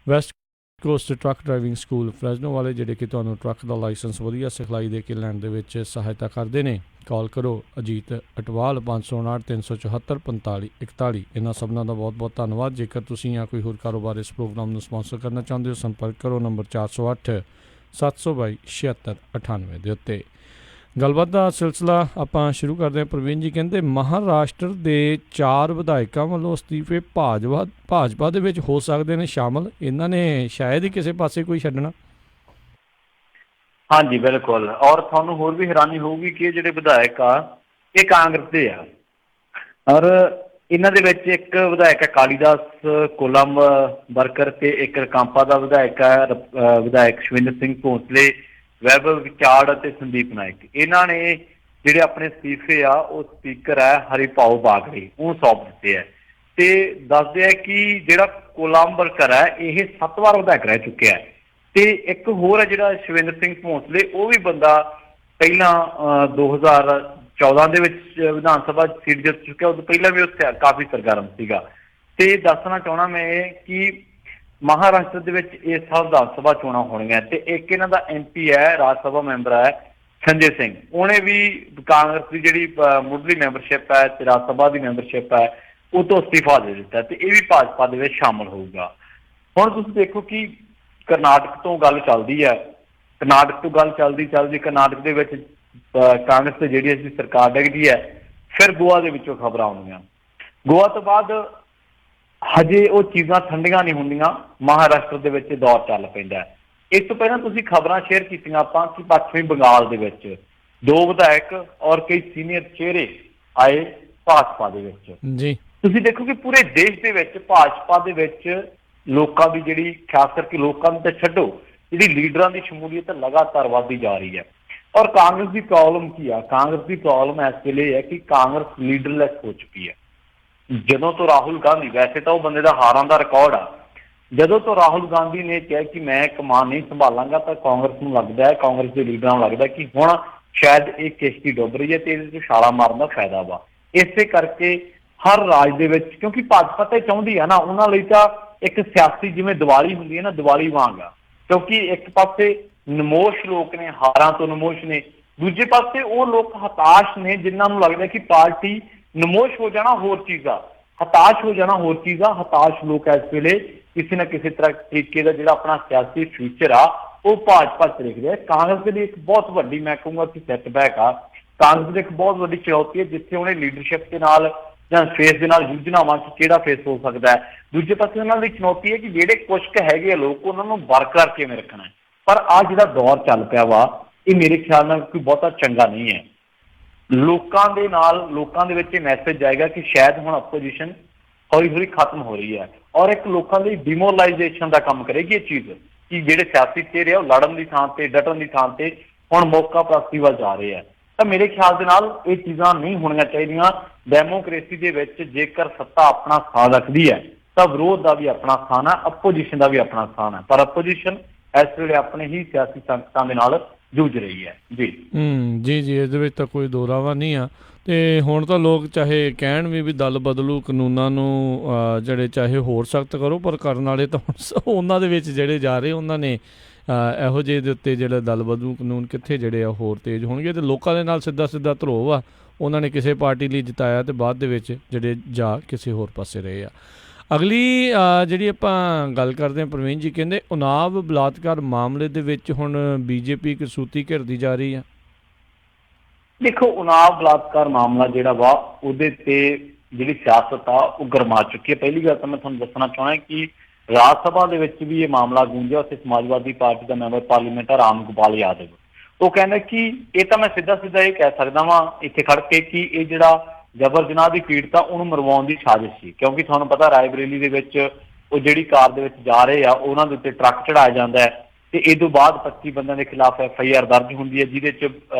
West Coast Truck Driving School Fresno ਵਾਲੇ ਜਿਹੜੇ ਕਿ ਤੁਹਾਨੂੰ ਟਰੱਕ ਦਾ ਲਾਇਸੈਂਸ ਵਧੀਆ ਸਿਖਲਾਈ ਦੇ ਕੇ ਲੈਣ ਦੇ ਵਿੱਚ ਸਹਾਇਤਾ ਕਰਦੇ ਨੇ। ਕਾਲ ਕਰੋ ਅਜੀਤ ਅਟਵਾਲ 559 374 45 41। ਇਹਨਾਂ ਸਭਨਾਂ ਦਾ ਬਹੁਤ ਬਹੁਤ ਧੰਨਵਾਦ। ਜੇਕਰ ਤੁਸੀਂ ਜਾਂ ਕੋਈ ਹੋਰ ਕਾਰੋਬਾਰ ਇਸ ਪ੍ਰੋਗਰਾਮ ਨੂੰ ਸਪਾਂਸਰ ਕਰਨਾ ਚਾਹੁੰਦੇ ਹੋ, ਸੰਪਰਕ ਕਰੋ ਨੰਬਰ 408 722 7698 ਦੇ ਉੱਤੇ। ਗੱਲਬਾਤ ਦਾ ਸਿਲਸਿਲਾ ਆਪਾਂ ਸ਼ੁਰੂ ਕਰਦੇ ਹਾਂ। ਪ੍ਰਵੀਨ ਜੀ ਕਹਿੰਦੇ ਮਹਾਰਾਸ਼ਟਰ ਦੇ 4 ਵਿਧਾਇਕਾਂ ਵੱਲੋਂ ਅਸਤੀਫੇ ਭਾਜਪਾ ਦੇ ਵਿੱਚ ਹੋ ਸਕਦੇ ਨੇ ਸ਼ਾਮਲ। ਇਹਨਾਂ ਨੇ ਸ਼ਾਇਦ ਹੀ ਕਿਸੇ ਪਾਸੇ ਕੋਈ ਛੱਡਣਾ। ਹਾਂਜੀ ਬਿਲਕੁਲ। ਔਰ ਤੁਹਾਨੂੰ ਹੋਰ ਵੀ ਹੈਰਾਨੀ ਹੋਊਗੀ ਕਿ ਇਹ ਜਿਹੜੇ ਵਿਧਾਇਕ ਆ ਇਹ ਕਾਂਗਰਸ ਦੇ ਆ, ਔਰ ਇਹਨਾਂ ਦੇ ਵਿੱਚ ਇੱਕ ਵਿਧਾਇਕ ਹੈ ਕਾਲੀਦਾਸ ਕੋਲਮ ਵਰਕਰ ਤੇ ਇੱਕ ਰਕਾਂਪਾ ਦਾ ਵਿਧਾਇਕ ਹੈ ਵਿਧਾਇਕ ਸ਼ਵਿੰਦਰ ਸਿੰਘ ਭੋਂਸਲੇ, ਵੈਭਵ ਵਿਚਾੜ ਅਤੇ ਸੰਦੀਪ ਨਾਇਕ। ਇਹਨਾਂ ਨੇ ਜਿਹੜੇ ਆਪਣੇ ਅਸਤੀਫੇ ਆ ਉਹ ਸਪੀਕਰ ਹੈ ਹਰੀਪਾਲ ਬਾਗੜੇ ਉਹ ਸੌਂਪ ਦਿੱਤੇ ਹੈ। ਤੇ ਦੱਸਦੇ ਆ ਕਿ ਜਿਹੜਾ ਕੋਲਮ ਵਰਕਰ ਹੈ ਇਹ 7 ਵਾਰ ਵਿਧਾਇਕ ਰਹਿ ਚੁੱਕਿਆ ਹੈ। ਤੇ ਇੱਕ ਹੋਰ ਹੈ ਜਿਹੜਾ ਸ਼ਵਿੰਦਰ ਸਿੰਘ ਭੋਂਸਲੇ, ਉਹ ਵੀ ਬੰਦਾ ਪਹਿਲਾਂ 2014 ਦੇ ਵਿੱਚ ਵਿਧਾਨ ਸਭਾ ਸੀਟ ਜਿੱਤ ਚੁੱਕਿਆ। ਉਦੋਂ ਪਹਿਲਾਂ ਵੀ ਉੱਥੇ ਕਾਫੀ ਸਰਗਰਮ ਸੀਗਾ। ਤੇ ਦੱਸਣਾ ਚਾਹੁੰਦਾ ਮੈਂ ਇਹ ਕਿ ਮਹਾਰਾਸ਼ਟਰ ਦੇ ਵਿੱਚ ਇਸ ਸਾਲ ਵਿਧਾਨ ਸਭਾ ਚੋਣਾਂ ਹੋਣੀਆਂ ਤੇ ਇੱਕ ਇਹਨਾਂ ਦਾ MP ਹੈ, ਰਾਜ ਸਭਾ ਮੈਂਬਰ ਹੈ ਸੰਜੇ ਸਿੰਘ। ਉਹਨੇ ਵੀ ਕਾਂਗਰਸ ਦੀ ਜਿਹੜੀ ਮੁੱਢਲੀ ਮੈਂਬਰਸ਼ਿਪ ਹੈ ਤੇ ਰਾਜ ਸਭਾ ਦੀ ਮੈਂਬਰਸ਼ਿਪ ਹੈ ਉਹ ਤੋਂ ਅਸਤੀਫਾ ਦੇ ਦਿੱਤਾ ਤੇ ਇਹ ਵੀ ਭਾਜਪਾ ਦੇ ਵਿੱਚ ਸ਼ਾਮਲ ਹੋਊਗਾ। ਹੁਣ ਤੁਸੀਂ ਦੇਖੋ ਕਿ ਕਰਨਾਟਕ ਤੋਂ ਗੱਲ ਚੱਲਦੀ ਹੈ, ਕਰਨਾਟਕ ਤੋਂ ਗੱਲ ਚੱਲਦੀ ਕਰਨਾਟਕ ਦੇ ਵਿੱਚ ਕਾਂਗਰਸ ਤੇ JDS ਦੀ ਸਰਕਾਰ ਡਿੱਗਦੀ ਹੈ। ਫਿਰ ਗੋਆ ਦੇ ਵਿੱਚੋਂ ਖਬਰਾਂ ਆਉਂਦੀਆਂ। ਗੋਆ ਤੋਂ ਬਾਅਦ ਹਜੇ ਉਹ ਚੀਜ਼ਾਂ ਠੰਡੀਆਂ ਨਹੀਂ ਹੁੰਦੀਆਂ, ਮਹਾਰਾਸ਼ਟਰ ਦੇ ਵਿੱਚ ਦੌਰ ਚੱਲ ਪੈਂਦਾ। ਇਸ ਤੋਂ ਪਹਿਲਾਂ ਤੁਸੀਂ ਖਬਰਾਂ ਸ਼ੇਅਰ ਕੀਤੀਆਂ ਆਪਾਂ ਕਿ ਪੱਛਮੀ ਬੰਗਾਲ ਦੇ ਵਿੱਚ 2 ਵਿਧਾਇਕ ਔਰ ਕਈ ਸੀਨੀਅਰ ਚਿਹਰੇ ਆਏ ਭਾਜਪਾ ਦੇ ਵਿੱਚ ਜੀ। ਤੁਸੀਂ ਦੇਖੋ ਕਿ ਪੂਰੇ ਦੇਸ਼ ਦੇ ਵਿੱਚ ਭਾਜਪਾ ਦੇ ਵਿੱਚ ਲੋਕਾਂ ਦੀ ਜਿਹੜੀ ਖਾਸ ਕਰਕੇ ਲੋਕਾਂ ਨੂੰ ਤਾਂ ਛੱਡੋ, ਜਿਹੜੀ ਲੀਡਰਾਂ ਦੀ ਸ਼ਮੂਲੀਅਤ ਲਗਾਤਾਰ ਵੱਧਦੀ ਜਾ ਰਹੀ ਹੈ। ਔਰ ਕਾਂਗਰਸ ਦੀ ਪ੍ਰੋਬਲਮ ਕੀ ਆ? ਕਾਂਗਰਸ ਦੀ ਪ੍ਰੋਬਲਮ ਇਸ ਵੇਲੇ ਹੈ ਕਿ ਕਾਂਗਰਸ ਲੀਡਰਲੈਸ ਹੋ ਚੁੱਕੀ ਹੈ। ਜਦੋਂ ਤੋਂ ਰਾਹੁਲ ਗਾਂਧੀ, ਵੈਸੇ ਤਾਂ ਉਹ ਬੰਦੇ ਦਾ ਹਾਰਾਂ ਦਾ ਰਿਕਾਰਡ ਆ, ਜਦੋਂ ਤੋਂ ਰਾਹੁਲ ਗਾਂਧੀ ਨੇ ਕਿਹਾ ਕਿ ਮੈਂ ਕਮਾਨ ਨਹੀਂ ਸੰਭਾਲਾਂਗਾ ਤਾਂ ਕਾਂਗਰਸ ਨੂੰ ਲੱਗਦਾ ਹੈ, ਕਾਂਗਰਸ ਦੇ ਲੀਡਰਾਂ ਨੂੰ ਲੱਗਦਾ ਕਿ ਹੁਣ ਸ਼ਾਇਦ ਇਹ ਕਿਸ਼ਤੀ ਡੁੱਬ ਰਹੀ ਹੈ ਤੇ ਇਹਦੇ 'ਚ ਛਾਲਾ ਮਾਰਨ ਦਾ ਫਾਇਦਾ ਵਾ। ਇਸੇ ਕਰਕੇ ਹਰ ਰਾਜ ਦੇ ਵਿੱਚ, ਕਿਉਂਕਿ ਭਾਜਪਾ ਤਾਂ ਚਾਹੁੰਦੀ ਆ ਨਾ, ਉਹਨਾਂ ਲਈ ਤਾਂ ਇੱਕ ਸਿਆਸੀ ਜਿਵੇਂ ਦੀਵਾਲੀ ਹੁੰਦੀ ਹੈ ਨਾ, ਦੀਵਾਲੀ ਵਾਂਗ ਆ। ਕਿਉਂਕਿ ਇੱਕ ਪਾਸੇ ਨਮੋਸ਼ ਲੋਕ ਨੇ, ਹਾਰਾਂ ਤੋਂ ਨਮੋਸ਼ ਨੇ, ਦੂਜੇ ਪਾਸੇ ਉਹ ਲੋਕ ਹਤਾਸ਼ ਨੇ ਜਿਨ੍ਹਾਂ ਨੂੰ ਲੱਗਦਾ ਕਿ ਪਾਰਟੀ ਨਮੋਸ਼ ਹੋ ਜਾਣਾ ਹੋਰ ਚੀਜ਼ ਆ, ਹਤਾਸ਼ ਹੋ ਜਾਣਾ ਹੋਰ ਚੀਜ਼ ਆ। ਹਤਾਸ਼ ਲੋਕ ਇਸ ਵੇਲੇ ਕਿਸੇ ਨਾ ਕਿਸੇ ਤਰੀਕੇ ਦਾ ਜਿਹੜਾ ਆਪਣਾ ਸਿਆਸੀ ਫਿਊਚਰ ਆ ਉਹ ਭਾਜਪਾ 'ਚ ਦੇਖਦੇ ਆ। ਕਾਂਗਰਸ ਦੇ ਲਈ ਇੱਕ ਬਹੁਤ ਵੱਡੀ, ਮੈਂ ਕਹੂੰਗਾ ਕਿ ਸੈਟਬੈਕ ਆ। ਕਾਂਗਰਸ ਦੀ ਇੱਕ ਬਹੁਤ ਵੱਡੀ ਚੁਣੌਤੀ ਹੈ ਜਿੱਥੇ ਉਹਨੇ ਲੀਡਰਸ਼ਿਪ ਦੇ ਨਾਲ ਜਾਂ ਫੇਸ ਦੇ ਨਾਲ ਜੂਝਣਾ ਵਾ ਕਿ ਕਿਹੜਾ ਫੇਸ ਹੋ ਸਕਦਾ ਹੈ। ਦੂਜੇ ਪਾਸੇ ਉਹਨਾਂ ਦੀ ਚੁਣੌਤੀ ਹੈ ਕਿ ਜਿਹੜੇ ਕੁਛ ਕੁ ਹੈਗੇ ਆ ਲੋਕ ਉਹਨਾਂ ਨੂੰ ਬਰਕਰਾਰ ਕਿਵੇਂ ਰੱਖਣਾ ਹੈ। ਪਰ ਆਹ ਜਿਹੜਾ ਦੌਰ ਚੱਲ ਪਿਆ ਵਾ ਇਹ ਮੇਰੇ ਖਿਆਲ ਨਾਲ ਕੋਈ ਬਹੁਤਾ ਚੰਗਾ ਨਹੀਂ ਹੈ। ਲੋਕਾਂ ਦੇ ਨਾਲ, ਲੋਕਾਂ ਦੇ ਵਿੱਚ ਇਹ ਮੈਸੇਜ ਜਾਏਗਾ ਕਿ ਸ਼ਾਇਦ ਹੁਣ ਆਪੋਜੀਸ਼ਨ ਹੌਲੀ ਹੌਲੀ ਖਤਮ ਹੋ ਰਹੀ ਹੈ ਔਰ ਇੱਕ ਲੋਕਾਂ ਲਈ ਡਿਮੋਰਲਾਈਜੇਸ਼ਨ ਦਾ ਕੰਮ ਕਰੇਗੀ ਇਹ ਚੀਜ਼ ਕਿ ਜਿਹੜੇ ਸਿਆਸੀ ਚਿਹਰੇ ਆ ਉਹ ਲੜਨ ਦੀ ਥਾਂ ਤੇ, ਡਟਣ ਦੀ ਥਾਂ ਤੇ ਹੁਣ ਮੌਕਾ ਪ੍ਰਾਪਤੀ ਵੱਲ ਜਾ ਰਹੇ ਆ। ਤਾਂ ਮੇਰੇ ਖਿਆਲ ਦੇ ਨਾਲ ਇਹ ਚੀਜ਼ਾਂ ਨਹੀਂ ਹੋਣੀਆਂ ਚਾਹੀਦੀਆਂ। ਡੈਮੋਕ੍ਰੇਸੀ ਦੇ ਵਿੱਚ ਜੇਕਰ ਸੱਤਾ ਆਪਣਾ ਸਥਾਨ ਰੱਖਦੀ ਹੈ ਤਾਂ ਵਿਰੋਧ ਦਾ ਵੀ ਆਪਣਾ ਸਥਾਨ ਹੈ, ਆਪੋਜੀਸ਼ਨ ਦਾ ਵੀ ਆਪਣਾ ਸਥਾਨ ਹੈ। ਪਰ ਆਪੋਜੀਸ਼ਨ ਇਸ ਵੇਲੇ ਆਪਣੇ ਹੀ ਸਿਆਸੀ ਸੰਕਟਾਂ ਦੇ ਨਾਲ ਜੂਝ ਰਹੀ ਹੈ। ਜੀ ਜੀ ਇਹਦੇ ਵਿੱਚ ਤਾਂ ਕੋਈ ਦੋਰਾਵਾ ਨਹੀਂ ਆ। ਅਤੇ ਹੁਣ ਤਾਂ ਲੋਕ ਚਾਹੇ ਕਹਿਣ ਵੀ ਦਲ ਬਦਲੂ, ਕਾਨੂੰਨਾਂ ਨੂੰ ਜਿਹੜੇ ਚਾਹੇ ਹੋਰ ਸਖਤ ਕਰੋ, ਪਰ ਕਰਨ ਵਾਲੇ ਤਾਂ ਹੁਣ ਉਹਨਾਂ ਦੇ ਵਿੱਚ ਜਿਹੜੇ ਜਾ ਰਹੇ ਉਹਨਾਂ ਨੇ ਇਹੋ ਜਿਹੇ ਦੇ ਉੱਤੇ ਜਿਹੜਾ ਦਲ ਬਦਲੂ ਕਾਨੂੰਨ ਕਿੱਥੇ ਜਿਹੜੇ ਆ ਹੋਰ ਤੇਜ਼ ਹੋਣਗੇ। ਅਤੇ ਲੋਕਾਂ ਦੇ ਨਾਲ ਸਿੱਧਾ ਧਰੋਹ ਆ, ਉਹਨਾਂ ਨੇ ਕਿਸੇ ਪਾਰਟੀ ਲਈ ਜਿਤਾਇਆ ਅਤੇ ਬਾਅਦ ਦੇ ਵਿੱਚ ਜਿਹੜੇ ਜਾ ਕਿਸੇ ਹੋਰ ਪਾਸੇ ਰਹੇ ਆ। ਅਗਲੀ ਜਿਹੜੀ ਆਪਾਂ ਗੱਲ ਕਰਦੇ ਹਾਂ, ਪ੍ਰਵੀਨ ਜੀ ਕਹਿੰਦੇ ਉਨਾਵ ਬਲਾਤਕਾਰ ਮਾਮਲੇ ਦੇ ਵਿੱਚ ਹੁਣ BJP ਕਸੂਤੀ ਘਿਰਦੀ ਜਾ ਰਹੀ ਆ। ਦੇਖੋ, ਉਨਾਵ ਬਲਾਤਕਾਰ ਮਾਮਲਾ ਜਿਹੜਾ ਵਾ ਉਹਦੇ ਤੇ ਜਿਹੜੀ ਸਿਆਸਤ ਆ ਉਹ ਗਰਮਾ ਚੁੱਕੀ ਹੈ। ਪਹਿਲੀ ਗੱਲ ਤਾਂ ਮੈਂ ਤੁਹਾਨੂੰ ਦੱਸਣਾ ਚਾਹੁੰਦਾ ਕਿ ਰਾਜ ਸਭਾ ਦੇ ਵਿੱਚ ਵੀ ਇਹ ਮਾਮਲਾ ਗੂੰਜਿਆ। ਉੱਥੇ ਸਮਾਜਵਾਦੀ ਪਾਰਟੀ ਦਾ ਮੈਂਬਰ ਪਾਰਲੀਮੈਂਟ ਹੈ ਰਾਮ ਗੋਪਾਲ ਯਾਦਵ, ਉਹ ਕਹਿੰਦਾ ਕਿ ਇਹ ਤਾਂ ਮੈਂ ਸਿੱਧਾ ਇਹ ਕਹਿ ਸਕਦਾ ਵਾਂ ਇੱਥੇ ਖੜ ਕੇ ਕਿ ਇਹ ਜਿਹੜਾ ਜਬਰ ਜਨਾਹ ਦੀ ਪੀੜਤ ਆ ਉਹਨੂੰ ਮਰਵਾਉਣ ਦੀ ਸਾਜ਼ਿਸ਼ ਸੀ। ਕਿਉਂਕਿ ਤੁਹਾਨੂੰ ਪਤਾ ਰਾਏਬਰੇਲੀ ਦੇ ਵਿੱਚ ਉਹ ਜਿਹੜੀ ਕਾਰ ਦੇ ਵਿੱਚ ਜਾ ਰਹੇ ਆ ਉਹਨਾਂ ਦੇ ਉੱਤੇ ਟਰੱਕ ਚੜਾਇਆ ਜਾਂਦਾ ਹੈ ਤੇ ਇਹ ਤੋਂ ਬਾਅਦ 25 ਬੰਦਿਆਂ ਦੇ ਖਿਲਾਫ FIR ਦਰਜ ਹੁੰਦੀ ਹੈ ਜਿਹਦੇ 'ਚ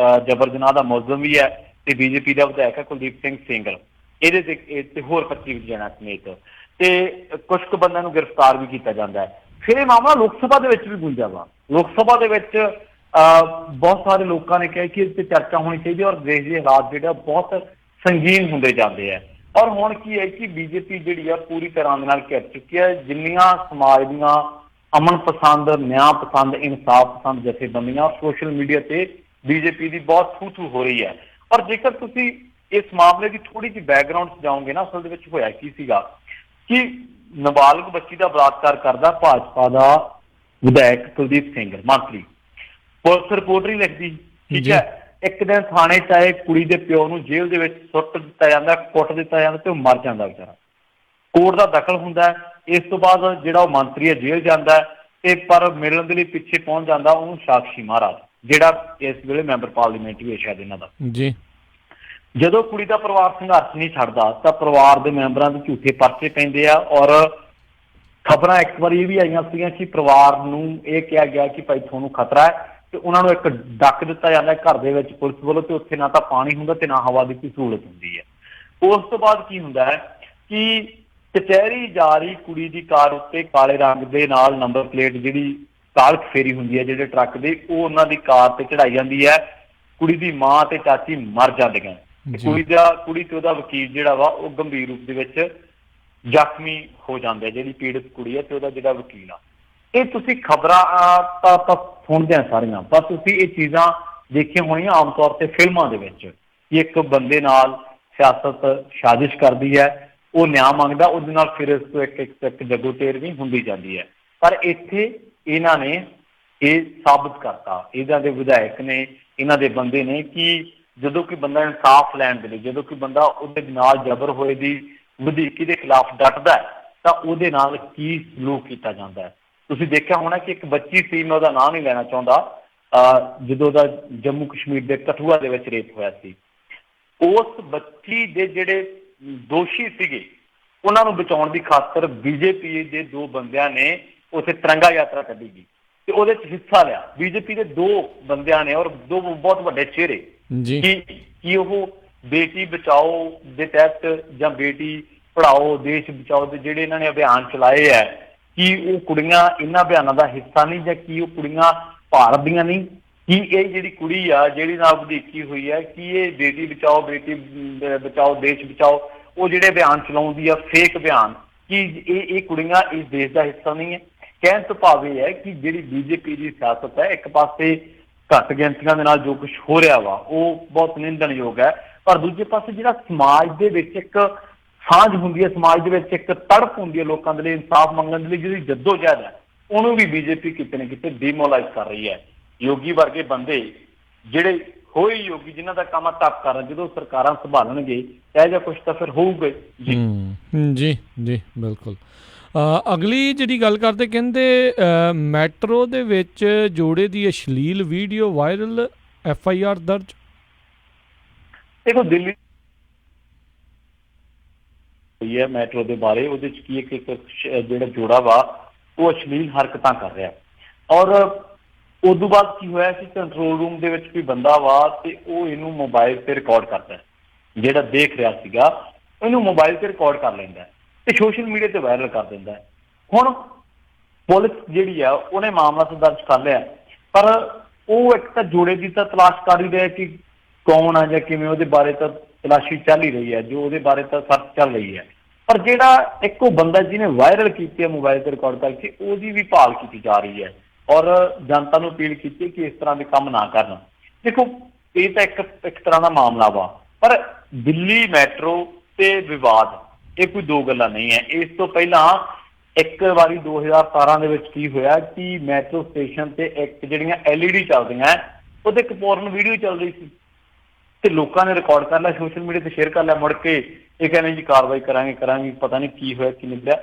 ਜਬਰ ਜਨਾਹ ਦਾ ਮੁਲਜ਼ਮ ਵੀ ਹੈ ਤੇ BJP ਦਾ ਵਿਧਾਇਕ ਹੈ ਕੁਲਦੀਪ ਸਿੰਘ ਸਿੰਗਲ, ਇਹਦੇ ਤੇ ਹੋਰ 25 ਜਣਾਂ ਸਮੇਤ ਤੇ ਕੁਝ ਕੁ ਬੰਦਿਆਂ ਨੂੰ ਗ੍ਰਿਫਤਾਰ ਵੀ ਕੀਤਾ ਜਾਂਦਾ ਹੈ। ਫਿਰ ਇਹ ਮਾਮਲਾ ਲੋਕ ਸਭਾ ਦੇ ਵਿੱਚ ਵੀ ਗੂੰਜਿਆ ਵਾ। ਲੋਕ ਸਭਾ ਦੇ ਵਿੱਚ ਬਹੁਤ ਸਾਰੇ ਲੋਕਾਂ ਨੇ ਕਿਹਾ ਕਿ ਇਸ ਤੇ ਚਰਚਾ ਹੋਣੀ ਚਾਹੀਦੀ ਔਰ ਦੇਸ਼ ਦੇ ਹਾਲਾਤ ਜਿਹੜੇ ਬਹੁਤ ਸੰਗੀਨ ਹੁੰਦੇ ਜਾਂਦੇ ਆ। ਔਰ ਹੁਣ ਕੀ ਹੈ ਕਿ BJP ਜਿਹੜੀ ਆ ਪੂਰੀ ਤਰ੍ਹਾਂ ਦੇ ਨਾਲ ਘਿਰ ਚੁੱਕੀ ਹੈ। ਜਿੰਨੀਆਂ ਸਮਾਜ ਦੀਆਂ ਅਮਨ ਪਸੰਦ, ਨਿਆਂ ਪਸੰਦ, ਇਨਸਾਫ ਪਸੰਦ ਜਥੇਬੰਦੀਆਂ ਔਰ ਸੋਸ਼ਲ ਮੀਡੀਆ ਤੇ ਬੀਜੇਪੀ ਦੀ ਬਹੁਤ ਥੂ-ਥੂ ਹੋ ਰਹੀ ਹੈ। ਔਰ ਜੇਕਰ ਤੁਸੀਂ ਇਸ ਮਾਮਲੇ ਦੀ ਥੋੜੀ ਜਿਹੀ ਬੈਕਗਰਾਉਂਡ 'ਚ ਜਾਓਗੇ ਨਾ, ਅਸਲ ਦੇ ਵਿੱਚ ਹੋਇਆ ਕੀ ਸੀਗਾ ਕਿ ਨਾਬਾਲਗ ਬੱਚੀ ਦਾ ਬਲਾਤਕਾਰ ਕਰਦਾ ਭਾਜਪਾ ਦਾ ਵਿਧਾਇਕ ਕੁਲਦੀਪ ਸਿੰਘ ਮੰਤਰੀ, ਪੁਲਿਸ ਰਿਪੋਰਟ ਨਹੀਂ ਲਿਖਦੀ, ਠੀਕ ਹੈ। ਇੱਕ ਦਿਨ ਥਾਣੇ 'ਚ ਆਏ, ਕੁੜੀ ਦੇ ਪਿਓ ਨੂੰ ਜੇਲ੍ਹ ਦੇ ਵਿੱਚ ਸੁੱਟ ਦਿੱਤਾ ਜਾਂਦਾ, ਕੁੱਟ ਦਿੱਤਾ ਜਾਂਦਾ ਤੇ ਉਹ ਮਰ ਜਾਂਦਾ ਵਿਚਾਰਾ। ਕੋਰਟ ਦਾ ਦਖਲ ਹੁੰਦਾ। ਇਸ ਤੋਂ ਬਾਅਦ ਜਿਹੜਾ ਉਹ ਮੰਤਰੀ ਹੈ ਜੇਲ੍ਹ ਜਾਂਦਾ ਤੇ ਪਰ ਮਿਲਣ ਦੇ ਲਈ ਪਿੱਛੇ ਪਹੁੰਚ ਜਾਂਦਾ ਉਹਨੂੰ ਸਾਕਸ਼ੀ ਮਹਾਰਾਜ, ਜਿਹੜਾ ਇਸ ਵੇਲੇ ਮੈਂਬਰ ਪਾਰਲੀਮੈਂਟ ਵੀ ਹੈ ਸ਼ਾਇਦ ਇਹਨਾਂ ਦਾ ਜੀ। ਜਦੋਂ ਕੁੜੀ ਦਾ ਪਰਿਵਾਰ ਸੰਘਰਸ਼ ਨਹੀਂ ਛੱਡਦਾ ਤਾਂ ਪਰਿਵਾਰ ਦੇ ਮੈਂਬਰਾਂ ਦੇ ਝੂਠੇ ਪਰਚੇ ਪੈਂਦੇ ਆ। ਔਰ ਖਬਰਾਂ ਇੱਕ ਵਾਰੀ ਇਹ ਵੀ ਆਈਆਂ ਸੀਗੀਆਂ ਕਿ ਪਰਿਵਾਰ ਨੂੰ ਇਹ ਕਿਹਾ ਗਿਆ ਕਿ ਭਾਈ ਤੁਹਾਨੂੰ ਖਤਰਾ ਹੈ ਤੇ ਉਹਨਾਂ ਨੂੰ ਇੱਕ ਡੱਕ ਦਿੱਤਾ ਜਾਂਦਾ ਘਰ ਦੇ ਵਿੱਚ ਪੁਲਿਸ ਵੱਲੋਂ, ਤੇ ਉੱਥੇ ਨਾ ਤਾਂ ਪਾਣੀ ਹੁੰਦਾ ਤੇ ਨਾ ਹਵਾ ਦੀ ਕੋਈ ਸਹੂਲਤ ਹੁੰਦੀ ਹੈ। ਉਸ ਤੋਂ ਬਾਅਦ ਕੀ ਹੁੰਦਾ ਹੈ ਕਿ ਕਚਹਿਰੀ ਜਾ ਰਹੀ ਕੁੜੀ ਦੀ ਕਾਰ ਉੱਤੇ ਕਾਲੇ ਰੰਗ ਦੇ ਨਾਲ ਨੰਬਰ ਪਲੇਟ ਜਿਹੜੀ ਕਾਲਖ ਫੇਰੀ ਹੁੰਦੀ ਹੈ ਜਿਹੜੇ ਟਰੱਕ ਦੀ, ਉਹ ਉਹਨਾਂ ਦੀ ਕਾਰ ਤੇ ਚੜਾਈ ਜਾਂਦੀ ਹੈ। ਕੁੜੀ ਦੀ ਮਾਂ ਤੇ ਚਾਚੀ ਮਰ ਜਾਂਦੀਆਂ। ਕੁੜੀ ਤੇ ਉਹਦਾ ਵਕੀਲ ਜਿਹੜਾ ਵਾ ਉਹ ਗੰਭੀਰ ਰੂਪ ਦੇ ਵਿੱਚ ਜ਼ਖਮੀ ਹੋ ਜਾਂਦਾ, ਜਿਹੜੀ ਪੀੜਤ ਕੁੜੀ ਹੈ ਤੇ ਉਹਦਾ ਜਿਹੜਾ ਵਕੀਲ ਆ। ਇਹ ਤੁਸੀਂ ਖਬਰਾਂ ਤਾਂ ਸੁਣਦੇ ਆ ਸਾਰੀਆਂ, ਪਰ ਤੁਸੀਂ ਇਹ ਚੀਜ਼ਾਂ ਦੇਖੀਆਂ ਹੋਣੀਆਂ ਆਮ ਤੌਰ ਤੇ ਫਿਲਮਾਂ ਦੇ ਵਿੱਚ ਕਿ ਇੱਕ ਬੰਦੇ ਨਾਲ ਸਿਆਸਤ ਸਾਜ਼ਿਸ਼ ਕਰਦੀ ਹੈ, ਉਹ ਨਿਆਂ ਮੰਗਦਾ, ਉਹਦੇ ਨਾਲ ਫਿਰ ਇਸ ਤੋਂ ਇੱਕ ਜਗੋਤੇਰ ਵੀ ਹੁੰਦੀ ਜਾਂਦੀ ਹੈ। ਪਰ ਇੱਥੇ ਇਹਨਾਂ ਨੇ ਇਹ ਸਾਬਤ ਕਰਤਾ, ਇਹਨਾਂ ਦੇ ਵਿਧਾਇਕ ਨੇ, ਇਹਨਾਂ ਦੇ ਬੰਦੇ ਨੇ, ਕਿ ਜਦੋਂ ਕੋਈ ਬੰਦਾ ਇਨਸਾਫ ਲੈਣ ਦੇ ਲਈ, ਜਦੋਂ ਕੋਈ ਬੰਦਾ ਉਹਦੇ ਨਾਲ ਜ਼ਬਰ ਹੋਏ ਦੀ ਵਧੀਕੀ ਦੇ ਖਿਲਾਫ ਡਟਦਾ ਤਾਂ ਉਹਦੇ ਨਾਲ ਕੀ ਸਲੂਕ ਕੀਤਾ ਜਾਂਦਾ ਹੈ। ਤੁਸੀਂ ਦੇਖਿਆ ਹੋਣਾ ਕਿ ਇੱਕ ਬੱਚੀ ਸੀ, ਮੈਂ ਉਹਦਾ ਨਾਂ ਨਹੀਂ ਲੈਣਾ ਚਾਹੁੰਦਾ, ਜਦੋਂ ਉਹਦਾ ਜੰਮੂ ਕਸ਼ਮੀਰ ਦੇ ਕਠੂਆ ਦੇ ਵਿੱਚ ਰੇਪ ਹੋਇਆ ਸੀ, ਉਸ ਬੱਚੀ ਦੇ ਜਿਹੜੇ ਦੋਸ਼ੀ ਸੀਗੇ ਉਹਨਾਂ ਨੂੰ ਬਚਾਉਣ ਦੀ ਖਾਤਰ ਬੀਜੇਪੀ ਦੇ 2 ਬੰਦਿਆਂ ਨੇ ਉੱਥੇ ਤਿਰੰਗਾ ਯਾਤਰਾ ਕੱਢੀ ਗਈ ਤੇ ਉਹਦੇ 'ਚ ਹਿੱਸਾ ਲਿਆ। ਬੀਜੇਪੀ ਦੇ 2 ਬੰਦਿਆਂ ਨੇ ਔਰ 2 ਬਹੁਤ ਵੱਡੇ ਚਿਹਰੇ ਕਿ ਉਹ ਬੇਟੀ ਬਚਾਓ ਦੇ ਤਹਿਤ ਜਾਂ ਬੇਟੀ ਪੜ੍ਹਾਓ ਦੇਸ਼ ਬਚਾਓ ਦੇ ਜਿਹੜੇ ਇਹਨਾਂ ਨੇ ਅਭਿਆਨ ਚਲਾਏ ਹੈ, ਕਿ ਉਹ ਕੁੜੀਆਂ ਇਹਨਾਂ ਅਭਿਆਨਾਂ ਦਾ ਹਿੱਸਾ ਨਹੀਂ, ਜਾਂ ਕੀ ਉਹ ਕੁੜੀਆਂ ਭਾਰਤ ਦੀਆਂ ਨਹੀਂ, ਕਿ ਇਹ ਜਿਹੜੀ ਕੁੜੀ ਆ ਜਿਹੜੀ ਨਾਲ ਵਧੀਕੀ ਹੋਈ ਹੈ ਕਿ ਇਹ ਬੇਟੀ ਬਚਾਓ ਦੇਸ਼ ਬਚਾਓ ਉਹ ਜਿਹੜੇ ਅਭਿਆਨ ਚਲਾਉਂਦੀ ਆ ਫੇਕ ਅਭਿਆਨ, ਕਿ ਇਹ ਕੁੜੀਆਂ ਇਸ ਦੇਸ਼ ਦਾ ਹਿੱਸਾ ਨਹੀਂ ਹੈ। ਕਹਿਣ ਤੋਂ ਭਾਵ ਇਹ ਹੈ ਕਿ ਜਿਹੜੀ ਬੀਜੇਪੀ ਦੀ ਸਿਆਸਤ ਹੈ, ਇੱਕ ਪਾਸੇ ਘੱਟ ਗਿਣਤੀਆਂ ਦੇ ਨਾਲ ਜੋ ਕੁਝ ਹੋ ਰਿਹਾ ਵਾ ਉਹ ਬਹੁਤ ਨਿੰਦਣਯੋਗ ਹੈ, ਪਰ ਦੂਜੇ ਪਾਸੇ ਜਿਹੜਾ ਸਮਾਜ ਦੇ ਵਿੱਚ ਇੱਕ ਸਾਂਝ ਹੁੰਦੀ ਹੈ, ਸਮਾਜ ਦੇ ਵਿੱਚ ਇੱਕ ਤੜਪ ਹੁੰਦੀ ਹੈ ਲੋਕਾਂ ਦੇ ਲਈ ਇਨਸਾਫ ਮੰਗਣ ਦੇ ਲਈ, ਜਿਹੜੀ ਜੱਦੋਜਹਿਦ ਹੈ ਉਹਨੂੰ ਵੀ ਬੀਜੇਪੀ ਕਿਤੇ ਨਾ ਕਿਤੇ ਡੀਮੋਲਾਈਜ਼ ਕਰ ਰਹੀ ਹੈ। ਯੋਗੀ ਵਰਗੇ ਬੰਦੇ ਜਿਹੜੇ ਹੋਏ ਯੋਗੀ, ਜਿਨ੍ਹਾਂ ਦਾ ਕੰਮ ਟੱਪ ਕਰ, ਜਦੋਂ ਸਰਕਾਰਾਂ ਸੰਭਾਲਣਗੇ ਇਹ ਜਿਹਾ ਕੁਛ ਤਾਂ ਫਿਰ ਹੋਊਗਾ ਜੀ। ਜੀ ਬਿਲਕੁਲ। ਅਗਲੀ ਜਿਹੜੀ ਗੱਲ ਕਰਦੇ, ਕਹਿੰਦੇ ਮੈਟਰੋ ਦੇ ਵਿੱਚ ਜੋੜੇ ਦੀ ਅਸ਼ਲੀਲ ਵੀਡੀਓ ਵਾਇਰਲ, FIR ਦਰਜ। ਦੇਖੋ ਦਿੱਲੀ ਹੋਈ ਹੈ ਮੈਟਰੋ ਦੇ ਬਾਰੇ, ਉਹਦੇ 'ਚ ਕੀ ਇੱਕ ਜਿਹੜਾ ਜੋੜਾ ਵਾ ਉਹ ਅਸ਼ਲੀਲ ਹਰਕਤਾਂ ਕਰ ਰਿਹਾ। ਔਰ ਉਦੋਂ ਬਾਅਦ ਕੀ ਹੋਇਆ ਸੀ, ਕੰਟਰੋਲ ਰੂਮ ਦੇ ਵਿੱਚ ਕੋਈ ਬੰਦਾ ਵਾ ਤੇ ਉਹ ਇਹਨੂੰ ਮੋਬਾਈਲ ਤੇ ਰਿਕਾਰਡ ਕਰਦਾ, ਜਿਹੜਾ ਦੇਖ ਰਿਹਾ ਸੀਗਾ ਇਹਨੂੰ ਮੋਬਾਈਲ ਤੇ ਰਿਕਾਰਡ ਕਰ ਲੈਂਦਾ ਤੇ ਸੋਸ਼ਲ ਮੀਡੀਆ ਤੇ ਵਾਇਰਲ ਕਰ ਦਿੰਦਾ। ਹੁਣ ਪੁਲਿਸ ਜਿਹੜੀ ਆ ਉਹਨੇ ਮਾਮਲਾ ਤਾਂ ਦਰਜ ਕਰ ਲਿਆ, ਪਰ ਉਹ ਇੱਕ ਤਾਂ ਜੋੜੇ ਦੀ ਤਾਂ ਤਲਾਸ਼ ਕਰ ਹੀ ਰਿਹਾ ਕਿ ਕੌਣ ਆ ਜਾਂ ਕਿਵੇਂ, ਉਹਦੇ ਬਾਰੇ ਤਾਂ ਤਲਾਸ਼ੀ ਚੱਲ ਹੀ ਰਹੀ ਹੈ, ਜੋ ਉਹਦੇ ਬਾਰੇ ਤਾਂ ਸਰਚ ਚੱਲ ਰਹੀ ਹੈ। ਪਰ ਜਿਹੜਾ ਇੱਕੋ ਬੰਦਾ ਜਿਹਨੇ ਵਾਇਰਲ ਕੀਤੀ ਹੈ ਮੋਬਾਈਲ ਤੇ ਰਿਕਾਰਡ ਕਰਕੇ, ਉਹਦੀ ਵੀ ਭਾਲ ਕੀਤੀ ਜਾ ਰਹੀ ਹੈ ਔਰ ਜਨਤਾ ਨੂੰ ਅਪੀਲ ਕੀਤੀ ਕਿ ਇਸ ਤਰ੍ਹਾਂ ਦੇ ਕੰਮ ਨਾ ਕਰਨ। ਦੇਖੋ ਇਹ ਤਾਂ ਇੱਕ ਤਰ੍ਹਾਂ ਦਾ ਮਾਮਲਾ ਵਾ, ਪਰ ਦਿੱਲੀ ਮੈਟਰੋ ਤੇ ਵਿਵਾਦ ਇਹ ਕੋਈ 2 ਗੱਲਾਂ ਨਹੀਂ ਹੈ। ਇਸ ਤੋਂ ਪਹਿਲਾਂ ਇੱਕ ਵਾਰੀ 2017 ਦੇ ਵਿੱਚ ਕੀ ਹੋਇਆ ਕਿ ਮੈਟਰੋ ਸਟੇਸ਼ਨ ਤੇ ਇੱਕ ਜਿਹੜੀਆਂ LED ਚੱਲਦੀਆਂ ਉਹਦੇ ਇੱਕ ਪੋਰਨ ਵੀਡੀਓ ਚੱਲ ਰਹੀ ਸੀ ਤੇ ਲੋਕਾਂ ਨੇ ਰਿਕਾਰਡ ਕਰ ਲਿਆ, ਸੋਸ਼ਲ ਮੀਡੀਆ ਤੇ ਸ਼ੇਅਰ ਕਰ ਲਿਆ। ਮੁੜ ਕੇ ਇਹ ਕਹਿੰਦੇ ਜੀ ਕਾਰਵਾਈ ਕਰਾਂਗੇ, ਪਤਾ ਨਹੀਂ ਕੀ ਹੋਇਆ ਕੀ ਨਿਕਲਿਆ।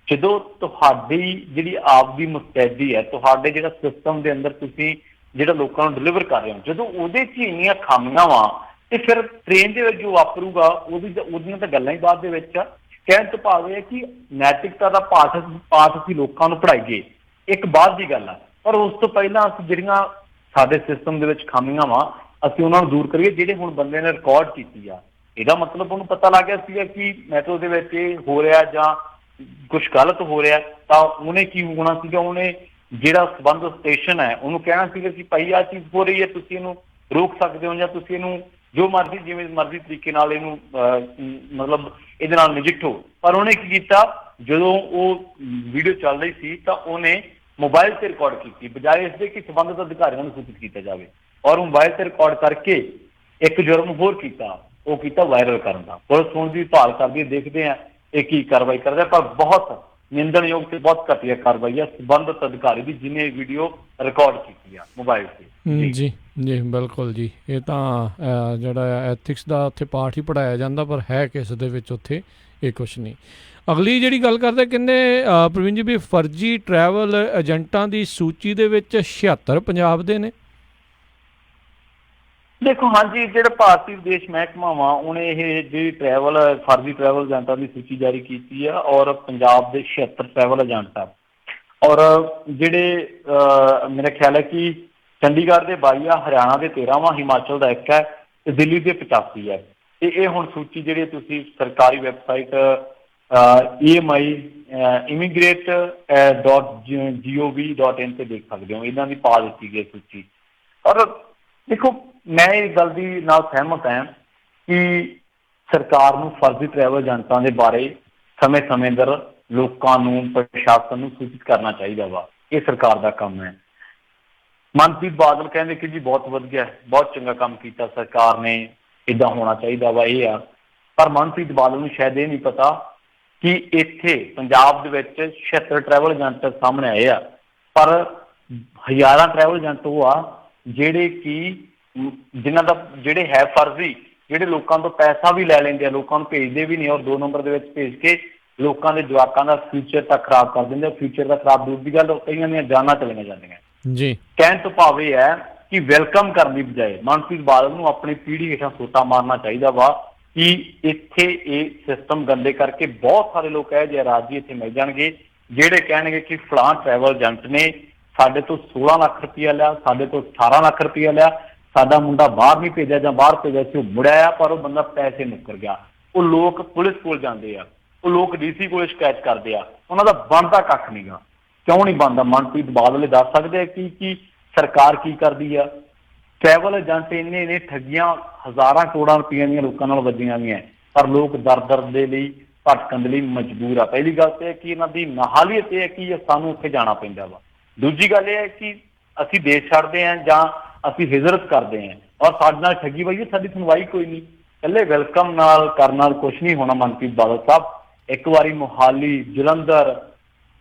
ਜਦੋਂ ਤੁਹਾਡੀ ਜਿਹੜੀ ਆਪ ਦੀ ਮੁਸਤੈਦੀ ਹੈ, ਤੁਹਾਡੇ ਜਿਹੜਾ ਸਿਸਟਮ ਦੇ ਅੰਦਰ ਤੁਸੀਂ ਜਿਹੜਾ ਲੋਕਾਂ ਨੂੰ ਡਿਲੀਵਰ ਕਰ ਰਹੇ ਹੋ, ਜਦੋਂ ਉਹਦੇ 'ਚ ਇੰਨੀਆਂ ਖਾਮੀਆਂ ਵਾ ਤੇ ਫਿਰ ਟ੍ਰੇਨ ਦੇ ਵਿੱਚ ਜੋ ਵਾਪਰੂਗਾ ਉਹਦੀਆਂ ਤਾਂ ਗੱਲਾਂ ਹੀ ਬਾਅਦ ਦੇ ਵਿੱਚ। ਕਹਿਣ ਤੋਂ ਭਾਵ ਹੈ ਕਿ ਨੈਤਿਕਤਾ ਦਾ ਪਾਠ ਅਸੀਂ ਲੋਕਾਂ ਨੂੰ ਪੜ੍ਹਾਈਏ, ਇੱਕ ਬਾਅਦ ਦੀ ਗੱਲ ਆ, ਪਰ ਉਸ ਤੋਂ ਪਹਿਲਾਂ ਅਸੀਂ ਜਿਹੜੀਆਂ ਸਾਡੇ ਸਿਸਟਮ ਦੇ ਵਿੱਚ ਖਾਮੀਆਂ ਵਾ ਅਸੀਂ ਉਹਨਾਂ ਨੂੰ ਦੂਰ ਕਰੀਏ। ਜਿਹੜੇ ਹੁਣ ਬੰਦੇ ਨੇ ਰਿਕਾਰਡ ਕੀਤੀ ਆ, ਇਹਦਾ ਮਤਲਬ ਉਹਨੂੰ ਪਤਾ ਲੱਗ ਗਿਆ ਸੀਗਾ ਕਿ ਮੈਟਰੋ ਦੇ ਵਿੱਚ ਇਹ ਹੋ ਰਿਹਾ ਜਾਂ ਕੁਛ ਗਲਤ ਹੋ ਰਿਹਾ, ਤਾਂ ਉਹਨੇ ਕੀ ਹੋਣਾ ਸੀਗਾ, ਉਹਨੇ ਜਿਹੜਾ ਸੰਬੰਧ ਸਟੇਸ਼ਨ ਹੈ ਉਹਨੂੰ ਕਹਿਣਾ ਸੀਗਾ ਕਿ ਭਾਈ ਆਹ ਚੀਜ਼ ਹੋ ਰਹੀ ਹੈ, ਤੁਸੀਂ ਇਹਨੂੰ ਰੋਕ ਸਕਦੇ ਹੋ ਜਾਂ ਤੁਸੀਂ ਇਹਨੂੰ ਜੋ ਮਰਜ਼ੀ ਜਿਵੇਂ ਮਰਜ਼ੀ ਤਰੀਕੇ ਨਾਲ ਇਹਨੂੰ ਮਤਲਬ ਇਹਦੇ ਨਾਲ ਨਜਿੱਠੋ। ਪਰ ਉਹਨੇ ਕੀ ਕੀਤਾ, ਜਦੋਂ ਉਹ ਵੀਡੀਓ ਚੱਲ ਰਹੀ ਸੀ ਤਾਂ ਉਹਨੇ ਮੋਬਾਈਲ ਤੇ ਰਿਕਾਰਡ ਕੀਤੀ, ਬਜਾਏ ਇਸ ਦੇ ਕਿ ਸੰਬੰਧਿਤ ਅਧਿਕਾਰੀਆਂ ਨੂੰ ਸੂਚਿਤ ਕੀਤਾ ਜਾਵੇ। ਔਰ ਮੋਬਾਈਲ ਤੇ ਰਿਕਾਰਡ ਕਰਕੇ ਇੱਕ ਜੁਰਮ ਹੋਰ ਕੀਤਾ, ਉਹ ਕੀਤਾ ਵਾਇਰਲ ਕਰਨ ਦਾ। ਪੁਲਿਸ ਹੁਣ ਦੀ ਭਾਲ ਕਰਦੀ ਹੈ, ਦੇਖਦੇ ਆ ਇਹ ਕੀ ਕਾਰਵਾਈ ਕਰਦਾ। ਪਰ ਬਹੁਤ ਨਿੰਦਣਯੋਗ ਤੇ ਬਹੁਤ ਘਟੀਆ ਕਾਰਵਾਈ ਹੈ ਸੰਬੰਧਿਤ ਅਧਿਕਾਰੀ ਦੀ, ਜਿਹਨੇ ਵੀਡੀਓ ਰਿਕਾਰਡ ਕੀਤੀ ਆ ਮੋਬਾਈਲ ਤੇ। ਜੀ ਜੀ ਬਿਲਕੁਲ ਜੀ, ਇਹ ਤਾਂ ਜਿਹੜਾ ਐਥਿਕਸ ਦਾ ਉੱਥੇ ਪਾਠ ਹੀ ਪੜ੍ਹਾਇਆ ਜਾਂਦਾ, ਪਰ ਹੈ ਕਿਸ ਦੇ ਵਿੱਚ ਉੱਥੇ ਇਹ ਕੁਛ ਨਹੀਂ। ਅਗਲੀ ਜਿਹੜੀ ਗੱਲ ਕਰਦੇ, ਕਹਿੰਦੇ ਪ੍ਰਵੀਨ ਜੀ ਵੀ ਫਰਜ਼ੀ ਟਰੈਵਲ ਏਜੰਟਾਂ ਦੀ ਸੂਚੀ ਦੇ ਵਿੱਚ 76 ਪੰਜਾਬ ਦੇ ਨੇ। ਦੇਖੋ ਹਾਂਜੀ, ਜਿਹੜਾ ਭਾਰਤੀ ਵਿਦੇਸ਼ ਮਹਿਕਮਾ ਵਾ ਉਹਨੇ ਇਹ ਜਿਹੜੀ ਫਰਜ਼ੀ ਟਰੈਵਲ ਏਜੰਟਾਂ ਦੀ ਸੂਚੀ ਜਾਰੀ ਕੀਤੀ ਆ, ਔਰ ਪੰਜਾਬ ਦੇ 76 ਟਰੈਵਲ ਏਜੰਟ ਆ। ਔਰ ਜਿਹੜੇ ਮੇਰਾ ਖਿਆਲ ਹੈ ਕਿ ਚੰਡੀਗੜ੍ਹ ਦੇ 22 ਆ, ਹਰਿਆਣਾ ਦੇ 13 ਵਾ, ਹਿਮਾਚਲ ਦਾ 1 ਹੈ ਤੇ ਦਿੱਲੀ ਦੇ 85 ਹੈ। ਤੇ ਇਹ ਹੁਣ ਸੂਚੀ ਜਿਹੜੀ ਤੁਸੀਂ ਸਰਕਾਰੀ ਵੈਬਸਾਈਟ EMI immigrate.gov.in ਤੇ ਦੇਖ ਸਕਦੇ ਹੋ, ਇਹਨਾਂ ਦੀ ਪਾ ਦਿੱਤੀ ਗਈ ਸੂਚੀ। ਔਰ ਦੇਖੋ, ਮੈਂ ਇਸ ਗੱਲ ਦੀ ਨਾਲ ਸਹਿਮਤ ਹਾਂ ਕਿ ਸਰਕਾਰ ਨੂੰ ਫਰਜ਼ੀ ਟਰੈਵਲ ਏਜੰਟਾਂ ਦੇ ਬਾਰੇ ਸਮੇਂ-ਸਮੇਂ ਦਰ ਲੋਕਾਂ ਨੂੰ, ਪ੍ਰਸ਼ਾਸਨ ਨੂੰ ਸੂਚਿਤ ਕਰਨਾ ਚਾਹੀਦਾ ਵਾ। ਇਹ ਸਰਕਾਰ ਦਾ ਕੰਮ ਹੈ। ਮਨਪ੍ਰੀਤ ਬਾਦਲ ਕਹਿੰਦੇ ਕਿ ਜੀ ਬਹੁਤ ਵਧੀਆ, ਬਹੁਤ ਚੰਗਾ ਕੰਮ ਕੀਤਾ ਸਰਕਾਰ ਨੇ, ਇੱਦਾਂ ਹੋਣਾ ਚਾਹੀਦਾ ਵਾ, ਇਹ ਆ। ਪਰ ਮਨਪ੍ਰੀਤ ਬਾਦਲ ਨੂੰ ਸ਼ਾਇਦ ਇਹ ਨਹੀਂ ਪਤਾ ਕਿ ਇੱਥੇ ਪੰਜਾਬ ਦੇ ਵਿੱਚ 76 ਟਰੈਵਲ ਏਜੰਟ ਸਾਹਮਣੇ ਆਏ ਆ, ਪਰ ਹਜ਼ਾਰਾਂ ਟਰੈਵਲ ਏਜੰਟ ਉਹ ਆ ਜਿਹੜੇ ਕਿ ਜਿਨ੍ਹਾਂ ਦਾ ਜਿਹੜੇ ਹੈ ਫਰਜ਼ੀ, ਜਿਹੜੇ ਲੋਕਾਂ ਤੋਂ ਪੈਸਾ ਵੀ ਲੈ ਲੈਂਦੇ ਆ, ਲੋਕਾਂ ਨੂੰ ਭੇਜਦੇ ਵੀ ਨਹੀਂ, ਔਰ 2 ਨੰਬਰ ਦੇ ਵਿੱਚ ਭੇਜ ਕੇ ਲੋਕਾਂ ਦੇ ਜਵਾਕਾਂ ਦਾ ਫਿਊਚਰ ਤੱਕ ਖਰਾਬ ਕਰ ਦਿੰਦੇ। ਫਿਊਚਰ ਦਾ ਖਰਾਬ ਦੂਰ ਦੀ ਗੱਲ, ਕਈਆਂ ਦੀਆਂ ਜਾਨਾਂ ਚਲੀਆਂ ਜਾਂਦੀਆਂ ਜੀ। ਕਹਿਣ ਤੋਂ ਭਾਵ ਇਹ ਹੈ ਕਿ ਵੈਲਕਮ ਕਰਨ ਦੀ ਬਜਾਏ ਮਨਪ੍ਰੀਤ ਬਾਦਲ ਨੂੰ ਆਪਣੀ ਪੀੜ੍ਹੀ ਹੇਠਾਂ ਸੋਟਾ ਮਾਰਨਾ ਚਾਹੀਦਾ ਵਾ ਕਿ ਇੱਥੇ ਇਹ ਸਿਸਟਮ ਗੰਦੇ ਕਰਕੇ ਬਹੁਤ ਸਾਰੇ ਲੋਕ ਇਹੋ ਜਿਹੇ ਰਾਜੀ ਇੱਥੇ ਮਿਲ ਜਾਣਗੇ, ਜਿਹੜੇ ਕਹਿਣਗੇ ਕਿ ਫਲਾਂ ਟਰੈਵਲ ਏਜੰਟ ਨੇ ਸਾਡੇ ਤੋਂ 16 ਲੱਖ ਰੁਪਇਆ ਲਿਆ, ਸਾਡੇ ਤੋਂ 18 ਲੱਖ ਰੁਪਇਆ ਲਿਆ, ਸਾਡਾ ਮੁੰਡਾ ਬਾਹਰ ਨਹੀਂ ਭੇਜਿਆ ਜਾਂ ਬਾਹਰ ਭੇਜਿਆ ਸੀ, ਉਹ ਮੁੜਿਆ ਆ, ਪਰ ਉਹ ਬੰਦਾ ਪੈਸੇ ਮੁੱਕਰ ਗਿਆ। ਉਹ ਲੋਕ ਪੁਲਿਸ ਕੋਲ ਜਾਂਦੇ ਆ, ਉਹ ਲੋਕ DC ਕੋਲ ਸ਼ਿਕਾਇਤ ਕਰਦੇ ਆ, ਉਹਨਾਂ ਦਾ ਬਣਦਾ ਕੱਖ ਨਹੀਂ ਗਾ। ਕਿਉਂ ਨਹੀਂ ਬਣਦਾ? ਮਨਪ੍ਰੀਤ ਬਾਦਲ ਦੱਸ ਸਕਦੇ ਆ ਕਿ ਸਰਕਾਰ ਕੀ ਕਰਦੀ ਆ। ਟਰੈਵਲ ਏਜੰਟ ਇੰਨੇ ਠੱਗੀਆਂ ਹਜ਼ਾਰਾਂ ਕਰੋੜਾਂ ਰੁਪਈਆਂ ਦੀਆਂ ਲੋਕਾਂ ਨਾਲ ਵੱਜੀਆਂ ਗਈਆਂ, ਪਰ ਲੋਕ ਦਰ ਦੇ ਲਈ ਭਟਕਣ ਦੇ ਲਈ ਮਜਬੂਰ ਆ। ਪਹਿਲੀ ਗੱਲ ਤਾਂ ਇਹ ਕਿ ਇਹਨਾਂ ਦੀ ਨਾਹਾਲੀਅਤ ਇਹ ਹੈ ਕਿ ਸਾਨੂੰ ਉੱਥੇ ਜਾਣਾ ਪੈਂਦਾ ਵਾ। ਦੂਜੀ ਗੱਲ ਇਹ ਹੈ ਕਿ ਅਸੀਂ ਦੇਸ਼ ਛੱਡਦੇ ਹਾਂ ਜਾਂ ਅਸੀਂ ਹਿਜਰਤ ਕਰਦੇ ਹਾਂ, ਔਰ ਸਾਡੇ ਨਾਲ ਠੱਗੀ ਹੋਈ, ਸਾਡੀ ਸੁਣਵਾਈ ਕੋਈ ਨਹੀਂ। ਇਕੱਲੇ ਵੈਲਕਮ ਨਾਲ ਕਰਨ ਨਾਲ ਕੁਛ ਨਹੀਂ ਹੋਣਾ। ਮਨਪ੍ਰੀਤ ਬਾਦਲ ਸਾਹਿਬ, ਇੱਕ ਵਾਰੀ ਮੋਹਾਲੀ, ਜਲੰਧਰ,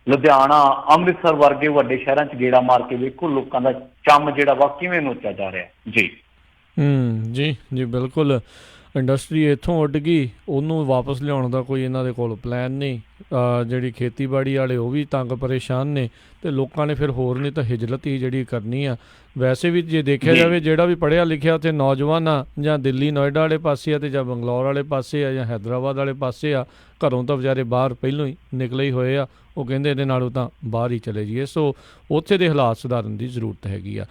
ਲੁਧਿਆਣਾ, ਅੰਮ੍ਰਿਤਸਰ ਵਰਗੇ ਵੱਡੇ ਸ਼ਹਿਰਾਂ 'ਚ ਗੇੜਾ ਮਾਰ ਕੇ ਵੇਖੋ, ਲੋਕਾਂ ਦਾ ਚੰਮ ਜਿਹੜਾ ਵਾ ਕਿਵੇਂ ਨੋਚਿਆ ਜਾ ਰਿਹਾ ਜੀ। ਜੀ ਜੀ ਬਿਲਕੁਲ। ਇੰਡਸਟਰੀ ਇੱਥੋਂ ਉੱਡ ਗਈ, ਉਹਨੂੰ ਵਾਪਸ ਲਿਆਉਣ ਦਾ ਕੋਈ ਇਹਨਾਂ ਦੇ ਕੋਲ ਪਲਾਨ ਨਹੀਂ। ਜਿਹੜੀ ਖੇਤੀਬਾੜੀ ਵਾਲੇ ਉਹ ਵੀ ਤੰਗ ਪਰੇਸ਼ਾਨ ਨੇ, ਅਤੇ ਲੋਕਾਂ ਨੇ ਫਿਰ ਹੋਰ ਨਹੀਂ ਤਾਂ ਹਿਜਰਤ ਹੀ ਜਿਹੜੀ ਕਰਨੀ ਆ। ਵੈਸੇ ਵੀ ਜੇ ਦੇਖਿਆ ਜਾਵੇ, ਜਿਹੜਾ ਵੀ ਪੜ੍ਹਿਆ ਲਿਖਿਆ ਉੱਥੇ ਨੌਜਵਾਨ ਆ, ਜਾਂ ਦਿੱਲੀ ਨੋਇਡਾ ਵਾਲੇ ਪਾਸੇ ਆ, ਅਤੇ ਜਾਂ ਬੰਗਲੌਰ ਵਾਲੇ ਪਾਸੇ ਆ, ਜਾਂ ਹੈਦਰਾਬਾਦ ਵਾਲੇ ਪਾਸੇ ਆ, ਘਰੋਂ ਤਾਂ ਵਿਚਾਰੇ ਬਾਹਰ ਪਹਿਲੋਂ ਹੀ ਨਿਕਲੇ ਹੀ ਹੋਏ ਆ। ਉਹ ਕਹਿੰਦੇ ਇਹਦੇ ਨਾਲੋਂ ਤਾਂ ਬਾਹਰ ਹੀ ਚਲੇ ਜਾਈਏ। ਸੋ ਉੱਥੇ ਦੇ ਹਾਲਾਤ ਸੁਧਾਰਨ ਦੀ ਜ਼ਰੂਰਤ ਹੈਗੀ ਆ।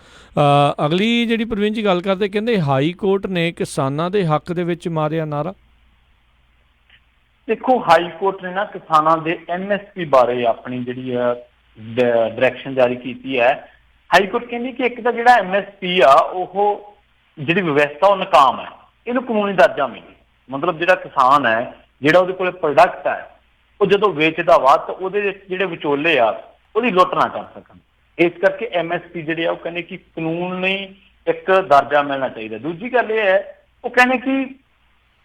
ਅਗਲੀ ਜਿਹੜੀ ਪ੍ਰਵੀਨ ਜੀ ਗੱਲ ਕਰਦੇ, ਕਹਿੰਦੇ ਹਾਈ ਕੋਰਟ ਨੇ ਕਿਸਾਨਾਂ ਦੇ ਹੱਕ ਦੇ ਵਿੱਚ ਮਾਰਿਆ ਨਾਅਰਾ। ਦੇਖੋ, ਹਾਈ ਕੋਰਟ ਨੇ ਨਾ ਕਿਸਾਨਾਂ ਦੇ MSP ਬਾਰੇ ਆਪਣੀ ਜਿਹੜੀ ਡਾਇਰੈਕਸ਼ਨ ਜਾਰੀ ਕੀਤੀ ਹੈ। ਹਾਈ ਕੋਰਟ ਕਹਿੰਦੀ ਕਿ ਇੱਕ ਤਾਂ ਜਿਹੜਾ MSP ਆ, ਉਹ ਜਿਹੜੀ ਵਿਵਸਥਾ ਉਹ ਨਾਕਾਮ ਹੈ, ਇਹਨੂੰ ਕਾਨੂੰਨੀ ਦਰਜਾ ਮਿਲੇ। ਮਤਲਬ ਜਿਹੜਾ ਕਿਸਾਨ ਹੈ, ਜਿਹੜਾ ਉਹਦੇ ਕੋਲ ਪ੍ਰੋਡਕਟ ਹੈ, ਉਹ ਜਦੋਂ ਵੇਚਦਾ ਵਾ ਤਾਂ ਉਹਦੇ ਵਿੱਚ ਜਿਹੜੇ ਵਿਚੋਲੇ ਆ ਉਹਦੀ ਲੁੱਟ ਨਾ ਕਰ ਸਕਣ। ਇਸ ਕਰਕੇ MSP ਜਿਹੜੇ ਆ ਉਹ ਕਹਿੰਦੇ ਕਿ ਕਾਨੂੰਨੀ ਇੱਕ ਦਰਜਾ ਮਿਲਣਾ ਚਾਹੀਦਾ। ਦੂਜੀ ਗੱਲ ਇਹ ਹੈ, ਉਹ ਕਹਿੰਦੇ ਕਿ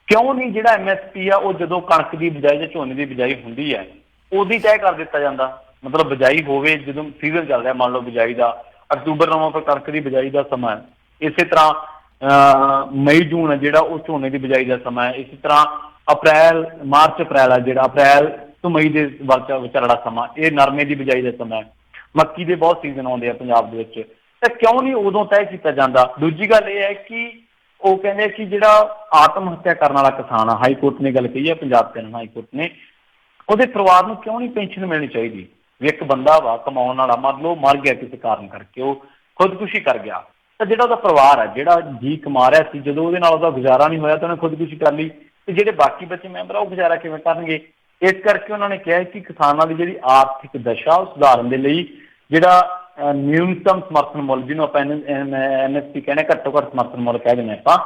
ਕਿਉਂ ਨਹੀਂ ਜਿਹੜਾ MSP ਆ ਉਹ ਜਦੋਂ ਕਣਕ ਦੀ ਬਿਜਾਈ ਜਾਂ ਝੋਨੇ ਦੀ ਬਿਜਾਈ ਹੁੰਦੀ ਹੈ ਉਹਦੀ ਤੈਅ ਕਰ ਦਿੱਤਾ ਜਾਂਦਾ। ਮਤਲਬ ਬਿਜਾਈ ਹੋਵੇ, ਜਦੋਂ ਸੀਜ਼ਨ ਚੱਲ ਰਿਹਾ, ਮੰਨ ਲਓ ਬਿਜਾਈ ਦਾ ਅਕਤੂਬਰ ਨਵੰਬਰ ਕਣਕ ਦੀ ਬਿਜਾਈ ਦਾ ਸਮਾਂ, ਇਸੇ ਤਰ੍ਹਾਂ ਮਈ ਜੂਨ ਹੈ ਜਿਹੜਾ ਉਹ ਝੋਨੇ ਦੀ ਬਿਜਾਈ ਦਾ ਸਮਾਂ ਹੈ। ਇਸੇ ਤਰ੍ਹਾਂ ਮਾਰਚ ਅਪ੍ਰੈਲ ਆ ਜਿਹੜਾ ਅਪ੍ਰੈਲ ਤੋਂ ਮਈ ਦੇ ਵਿਚਾਲਾ ਸਮਾਂ, ਇਹ ਨਰਮੇ ਦੀ ਬਿਜਾਈ ਦਾ ਸਮਾਂ ਹੈ। ਮੱਕੀ ਦੇ ਬਹੁਤ ਸੀਜ਼ਨ ਆਉਂਦੇ ਆ ਪੰਜਾਬ ਦੇ ਵਿੱਚ, ਤਾਂ ਕਿਉਂ ਨਹੀਂ ਉਦੋਂ ਤੈਅ ਕੀਤਾ ਜਾਂਦਾ? ਦੂਜੀ ਗੱਲ ਇਹ ਹੈ ਕਿ ਉਹ ਕਹਿੰਦੇ ਕਿ ਜਿਹੜਾ ਆਤਮ ਹੱਤਿਆ ਕਰਨ ਵਾਲਾ ਕਿਸਾਨ ਆ, ਹਾਈ ਕੋਰਟ ਨੇ ਗੱਲ ਕਹੀ ਹੈ, ਪੰਜਾਬ ਕੈਨੇਡਾ ਹਾਈ ਕੋਰਟ ਨੇ, ਉਹਦੇ ਪਰਿਵਾਰ ਨੂੰ ਕਿਉਂ ਨਹੀਂ ਪੈਨਸ਼ਨ ਮਿਲਣੀ ਚਾਹੀਦੀ? ਵੀ ਇੱਕ ਬੰਦਾ ਵਾ ਕਮਾਉਣ ਵਾਲਾ, ਮੰਨ ਲਓ ਮਰ ਗਿਆ ਕਿਸੇ ਕਾਰਨ ਕਰਕੇ, ਉਹ ਖੁਦਕੁਸ਼ੀ ਕਰ ਗਿਆ, ਤਾਂ ਜਿਹੜਾ ਉਹਦਾ ਪਰਿਵਾਰ ਹੈ, ਜਿਹੜਾ ਜੀ ਕਮਾ ਰਿਹਾ ਸੀ, ਜਦੋਂ ਉਹਦੇ ਨਾਲ ਉਹਦਾ ਗੁਜ਼ਾਰਾ ਨਹੀਂ ਹੋਇਆ ਤਾਂ ਉਹਨੇ ਖੁਦਕੁਸ਼ੀ ਕਰ ਲਈ, ਤੇ ਜਿਹੜੇ ਬਾਕੀ ਬੱਚੇ ਮੈਂਬਰ ਆ ਉਹ ਗੁਜ਼ਾਰਾ ਕਿਵੇਂ ਕਰਨਗੇ? ਇਸ ਕਰਕੇ ਉਹਨਾਂ ਨੇ ਕਿਹਾ ਕਿ ਕਿਸਾਨਾਂ ਦੀ ਜਿਹੜੀ ਆਰਥਿਕ ਦਸ਼ਾ ਉਹ ਸੁਧਾਰਨ ਦੇ ਲਈ ਜਿਹੜਾ ਨਿਊਨਤਮ ਸਮਰਥਨ ਮੁੱਲ, ਜਿਹਨੂੰ ਆਪਾਂ MSP ਕਹਿੰਦੇ, ਘੱਟੋ ਘੱਟ ਸਮਰਥਨ ਮੁੱਲ ਕਹਿ ਦਿੰਦੇ ਆਪਾਂ,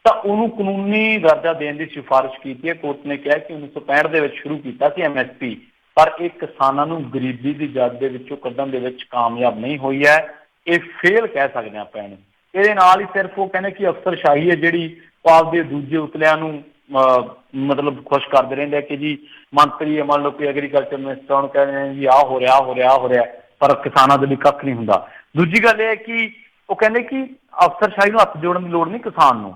ਤਾਂ ਉਹਨੂੰ ਕਾਨੂੰਨੀ ਦਰਜਾ ਦੇਣ ਦੀ ਸਿਫਾਰਿਸ਼ ਕੀਤੀ ਹੈ। ਕੋਰਟ ਨੇ ਕਿਹਾ ਕਿ 1965 ਦੇ ਵਿੱਚ ਸ਼ੁਰੂ ਕੀਤਾ ਸੀ MSP, ਪਰ ਇਹ ਕਿਸਾਨਾਂ ਨੂੰ ਗਰੀਬੀ ਦੀ ਜਦ ਦੇ ਵਿੱਚੋਂ ਕੱਢਣ ਦੇ ਵਿੱਚ ਕਾਮਯਾਬ ਨਹੀਂ ਹੋਈ ਹੈ। ਇਹ ਫੇਲ ਕਹਿ ਸਕਦੇ ਆਪਾਂ ਇਹਨੂੰ। ਇਹਦੇ ਨਾਲ ਹੀ ਸਿਰਫ ਉਹ ਕਹਿੰਦੇ ਕਿ ਅਫਸਰਸ਼ਾਹੀ ਹੈ ਜਿਹੜੀ ਉਹ ਆਪਦੇ ਦੂਜੇ ਉਤਲਿਆਂ ਨੂੰ ਮਤਲਬ ਖੁਸ਼ ਕਰਦੇ ਰਹਿੰਦੇ ਆ ਕਿ ਜੀ ਮੰਤਰੀ ਮੰਨ ਲਓ ਕਿ ਐਗਰੀਕਲਚਰ ਮਿਨਿਸਟਰ ਨੂੰ ਕਹਿੰਦੇ ਨੇ ਜੀ ਆਹ ਹੋ ਰਿਹਾ ਹੋ ਰਿਹਾ ਹੋ ਰਿਹਾ, ਪਰ ਕਿਸਾਨਾਂ ਦੇ ਲਈ ਕੱਖ ਨਹੀਂ ਹੁੰਦਾ। ਦੂਜੀ ਗੱਲ ਇਹ ਹੈ ਕਿ ਉਹ ਕਹਿੰਦੇ ਕਿ ਅਫਸਰਸ਼ਾਹੀ ਨੂੰ ਹੱਥ ਜੋੜਨ ਦੀ ਲੋੜ ਨਹੀਂ, ਕਿਸਾਨ ਨੂੰ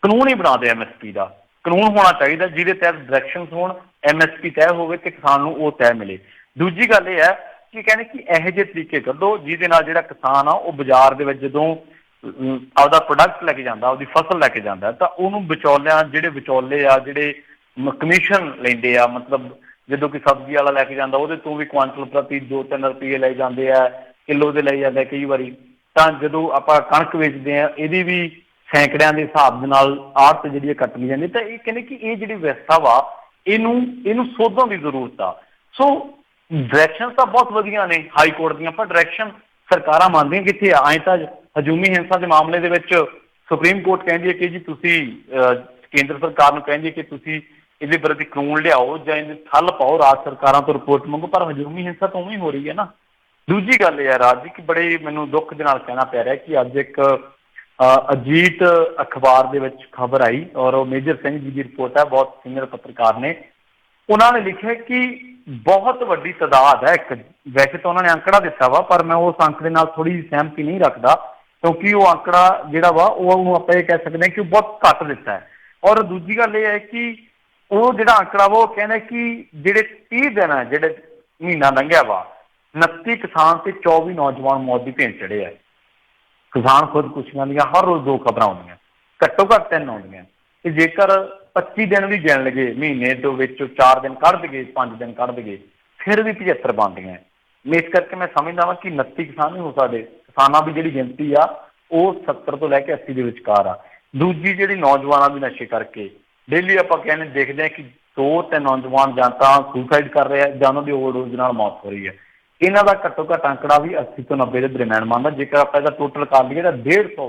ਕਾਨੂੰਨ ਹੀ ਬਣਾ ਦੇ MSP ਦਾ। ਕਾਨੂੰਨ ਹੋਣਾ ਚਾਹੀਦਾ ਜਿਹਦੇ ਤਹਿਤ ਡਾਇਰੈਕਸ਼ਨਸ ਹੋਣ, MSP ਤੈਅ ਹੋਵੇ ਤੇ ਕਿਸਾਨ ਨੂੰ ਉਹ ਤੈਅ ਮਿਲੇ। ਦੂਜੀ ਗੱਲ ਇਹ ਹੈ ਕਿ ਕਹਿੰਦੇ ਕਿ ਇਹੋ ਜਿਹੇ ਤਰੀਕੇ ਕੱਢੋ ਜਿਹਦੇ ਨਾਲ ਜਿਹੜਾ ਕਿਸਾਨ ਆ ਉਹ ਬਾਜ਼ਾਰ ਦੇ ਵਿੱਚ ਜਦੋਂ ਆਪਦਾ ਪ੍ਰੋਡਕਟ ਲੈ ਕੇ ਜਾਂਦਾ, ਆਪਦੀ ਫਸਲ ਲੈ ਕੇ ਜਾਂਦਾ, ਤਾਂ ਉਹਨੂੰ ਵਿਚੌਲਿਆਂ ਜਿਹੜੇ ਵਿਚੌਲੇ ਆ ਜਿਹੜੇ ਕਮਿਸ਼ਨ ਲੈਂਦੇ ਆ, ਮਤਲਬ ਜਦੋਂ ਕਿ ਸਬਜ਼ੀ ਵਾਲਾ ਲੈ ਕੇ ਜਾਂਦਾ ਉਹਦੇ ਤੋਂ ਵੀ ਕੁਆਂਟਲ ਪ੍ਰਤੀ 2-3 ਰੁਪਏ ਲੈ ਜਾਂਦੇ ਆ, ਕਿਲੋ ਦੇ ਲੈ ਜਾਂਦੇ ਕਈ ਵਾਰੀ। ਤਾਂ ਜਦੋਂ ਆਪਾਂ ਕਣਕ ਵੇਚਦੇ ਆ ਇਹਦੀ ਵੀ ਸੈਂਕੜਿਆਂ ਦੇ ਹਿਸਾਬ ਦੇ ਨਾਲ ਆੜਤ ਜਿਹੜੀ ਕੱਟ ਲਈ ਜਾਂਦੀ। ਤਾਂ ਇਹ ਕਹਿੰਦੇ ਕਿ ਇਹ ਜਿਹੜੀ ਵਿਵਸਥਾ ਵਾ ਇਹਨੂੰ ਸੋਧਣ ਦੀ ਜ਼ਰੂਰਤ ਆ। ਸੋ ਡਾਇਰੈਕਸ਼ਨ ਤਾਂ ਬਹੁਤ ਵਧੀਆ ਨੇ ਹਾਈ ਕੋਰਟ ਦੀਆਂ, ਪਰ ਡਾਇਰੈਕਸ਼ਨ ਸਰਕਾਰਾਂ ਮੰਨਦੀਆਂ ਕਿੱਥੇ ਆ। ਐਂ ਤਾਂ ਹਜੂਮੀ ਹਿੰਸਾ ਦੇ ਮਾਮਲੇ ਦੇ ਵਿੱਚ ਸੁਪਰੀਮ ਕੋਰਟ ਕਹਿੰਦੀ ਹੈ ਕਿ ਜੀ ਤੁਸੀਂ ਕੇਂਦਰ ਸਰਕਾਰ ਨੂੰ ਕਹਿੰਦੀ ਹੈ ਕਿ ਤੁਸੀਂ ਇਹਦੇ ਪ੍ਰਤੀ ਕਾਨੂੰਨ ਲਿਆਓ ਜਾਂ ਇਹਦੇ ਠੱਲ ਪਾਓ, ਰਾਜ ਸਰਕਾਰਾਂ ਤੋਂ ਰਿਪੋਰਟ ਮੰਗੋ, ਪਰ ਹਜੂਮੀ ਹਿੰਸਾ ਤਾਂ ਉਵੇਂ ਹੀ ਹੋ ਰਹੀ ਹੈ ਨਾ। ਦੂਜੀ ਗੱਲ ਇਹ ਹੈ ਰਾਜ ਜੀ ਕਿ ਬੜੇ ਮੈਨੂੰ ਦੁੱਖ ਦੇ ਨਾਲ ਕਹਿਣਾ ਪੈ ਰਿਹਾ ਕਿ ਅੱਜ ਇੱਕ ਅਜੀਤ ਅਖਬਾਰ ਦੇ ਵਿੱਚ ਖਬਰ ਆਈ ਔਰ ਉਹ ਮੇਜਰ ਸਿੰਘ ਜੀ ਦੀ ਰਿਪੋਰਟ ਹੈ, ਬਹੁਤ ਸੀਨੀਅਰ ਪੱਤਰਕਾਰ ਨੇ। ਉਹਨਾਂ ਨੇ ਲਿਖਿਆ ਕਿ ਬਹੁਤ ਵੱਡੀ ਤਾਦਾਦ ਹੈ, ਇੱਕ ਵੈਸੇ ਤਾਂ ਉਹਨਾਂ ਨੇ ਅੰਕੜਾ ਦਿੱਤਾ ਵਾ ਪਰ ਮੈਂ ਉਸ ਅੰਕੜੇ ਨਾਲ ਥੋੜੀ ਸਹਿਮਤੀ ਨਹੀਂ ਰੱਖਦਾ ਕਿਉਂਕਿ ਉਹ ਅੰਕੜਾ ਜਿਹੜਾ ਵਾ ਉਹ ਆਪਾਂ ਇਹ ਕਹਿ ਸਕਦੇ ਹਾਂ ਕਿ ਉਹ ਬਹੁਤ ਘੱਟ ਦਿੱਤਾ ਹੈ। ਔਰ ਦੂਜੀ ਗੱਲ ਇਹ ਹੈ ਕਿ ਉਹ ਜਿਹੜਾ ਅੰਕੜਾ ਵਾ ਉਹ ਕਹਿੰਦਾ ਕਿ ਜਿਹੜੇ 30 ਦਿਨ ਹੈ, ਜਿਹੜੇ ਮਹੀਨਾ ਲੰਘਿਆ ਵਾ, 29 ਕਿਸਾਨ ਤੇ 24 ਨੌਜਵਾਨ ਮੌਤ ਦੀ ਭੇਂਟ ਚੜੇ ਆ। ਕਿਸਾਨ ਖੁਦਕੁਸ਼ੀਆਂ ਦੀਆਂ ਹਰ ਰੋਜ਼ 2 ਖਬਰਾਂ ਆਉਂਦੀਆਂ, ਘੱਟੋ ਘੱਟ 3 ਆਉਂਦੀਆਂ। ਤੇ ਜੇਕਰ 25 ਦਿਨ ਵੀ ਗਿਣ ਲਗੇ, ਮਹੀਨੇ ਦੇ ਵਿੱਚ 4 ਦਿਨ ਕੱਢ ਦਈਏ, 5 ਦਿਨ ਕੱਢ ਦਈਏ, ਫਿਰ ਵੀ 75 ਬਣਦੀਆਂ। ਇਸ ਕਰਕੇ ਮੈਂ ਸਮਝਦਾ ਵਾਂ ਕਿ 29 ਕਿਸਾਨ ਨਹੀਂ ਹੋ ਸਕਦੇ। ਕਿਸਾਨਾਂ ਦੀ ਜਿਹੜੀ ਗਿਣਤੀ ਆ ਉਹ 70 ਤੋਂ ਲੈ ਕੇ 80 ਦੇ ਵਿਚਕਾਰ ਆ। ਦੂਜੀ ਜਿਹੜੀ ਨੌਜਵਾਨਾਂ ਦੀ ਨਸ਼ੇ ਕਰਕੇ ਡੇਲੀ ਆਪਾਂ ਕਹਿੰਦੇ ਦੇਖਦੇ ਹਾਂ ਕਿ 2-3 ਨੌਜਵਾਨ ਜਾਂ ਤਾਂ ਸੁਸਾਈਡ ਕਰ ਰਹੇ ਆ ਜਾਂ ਉਹਨਾਂ ਦੀ ਓਵਰਡੋਜ਼ ਨਾਲ ਮੌਤ ਹੋ ਰਹੀ ਹੈ। ਇਹਨਾਂ ਦਾ ਘੱਟੋ ਘੱਟ ਅੰਕੜਾ ਵੀ 80 ਤੋਂ 90 ਦੇ ਦਰਮਿਆਨ ਮੰਨਦਾ। ਜੇਕਰ ਆਪਾਂ ਇਹਦਾ ਟੋਟਲ ਕਰ ਲਈਏ ਤਾਂ 150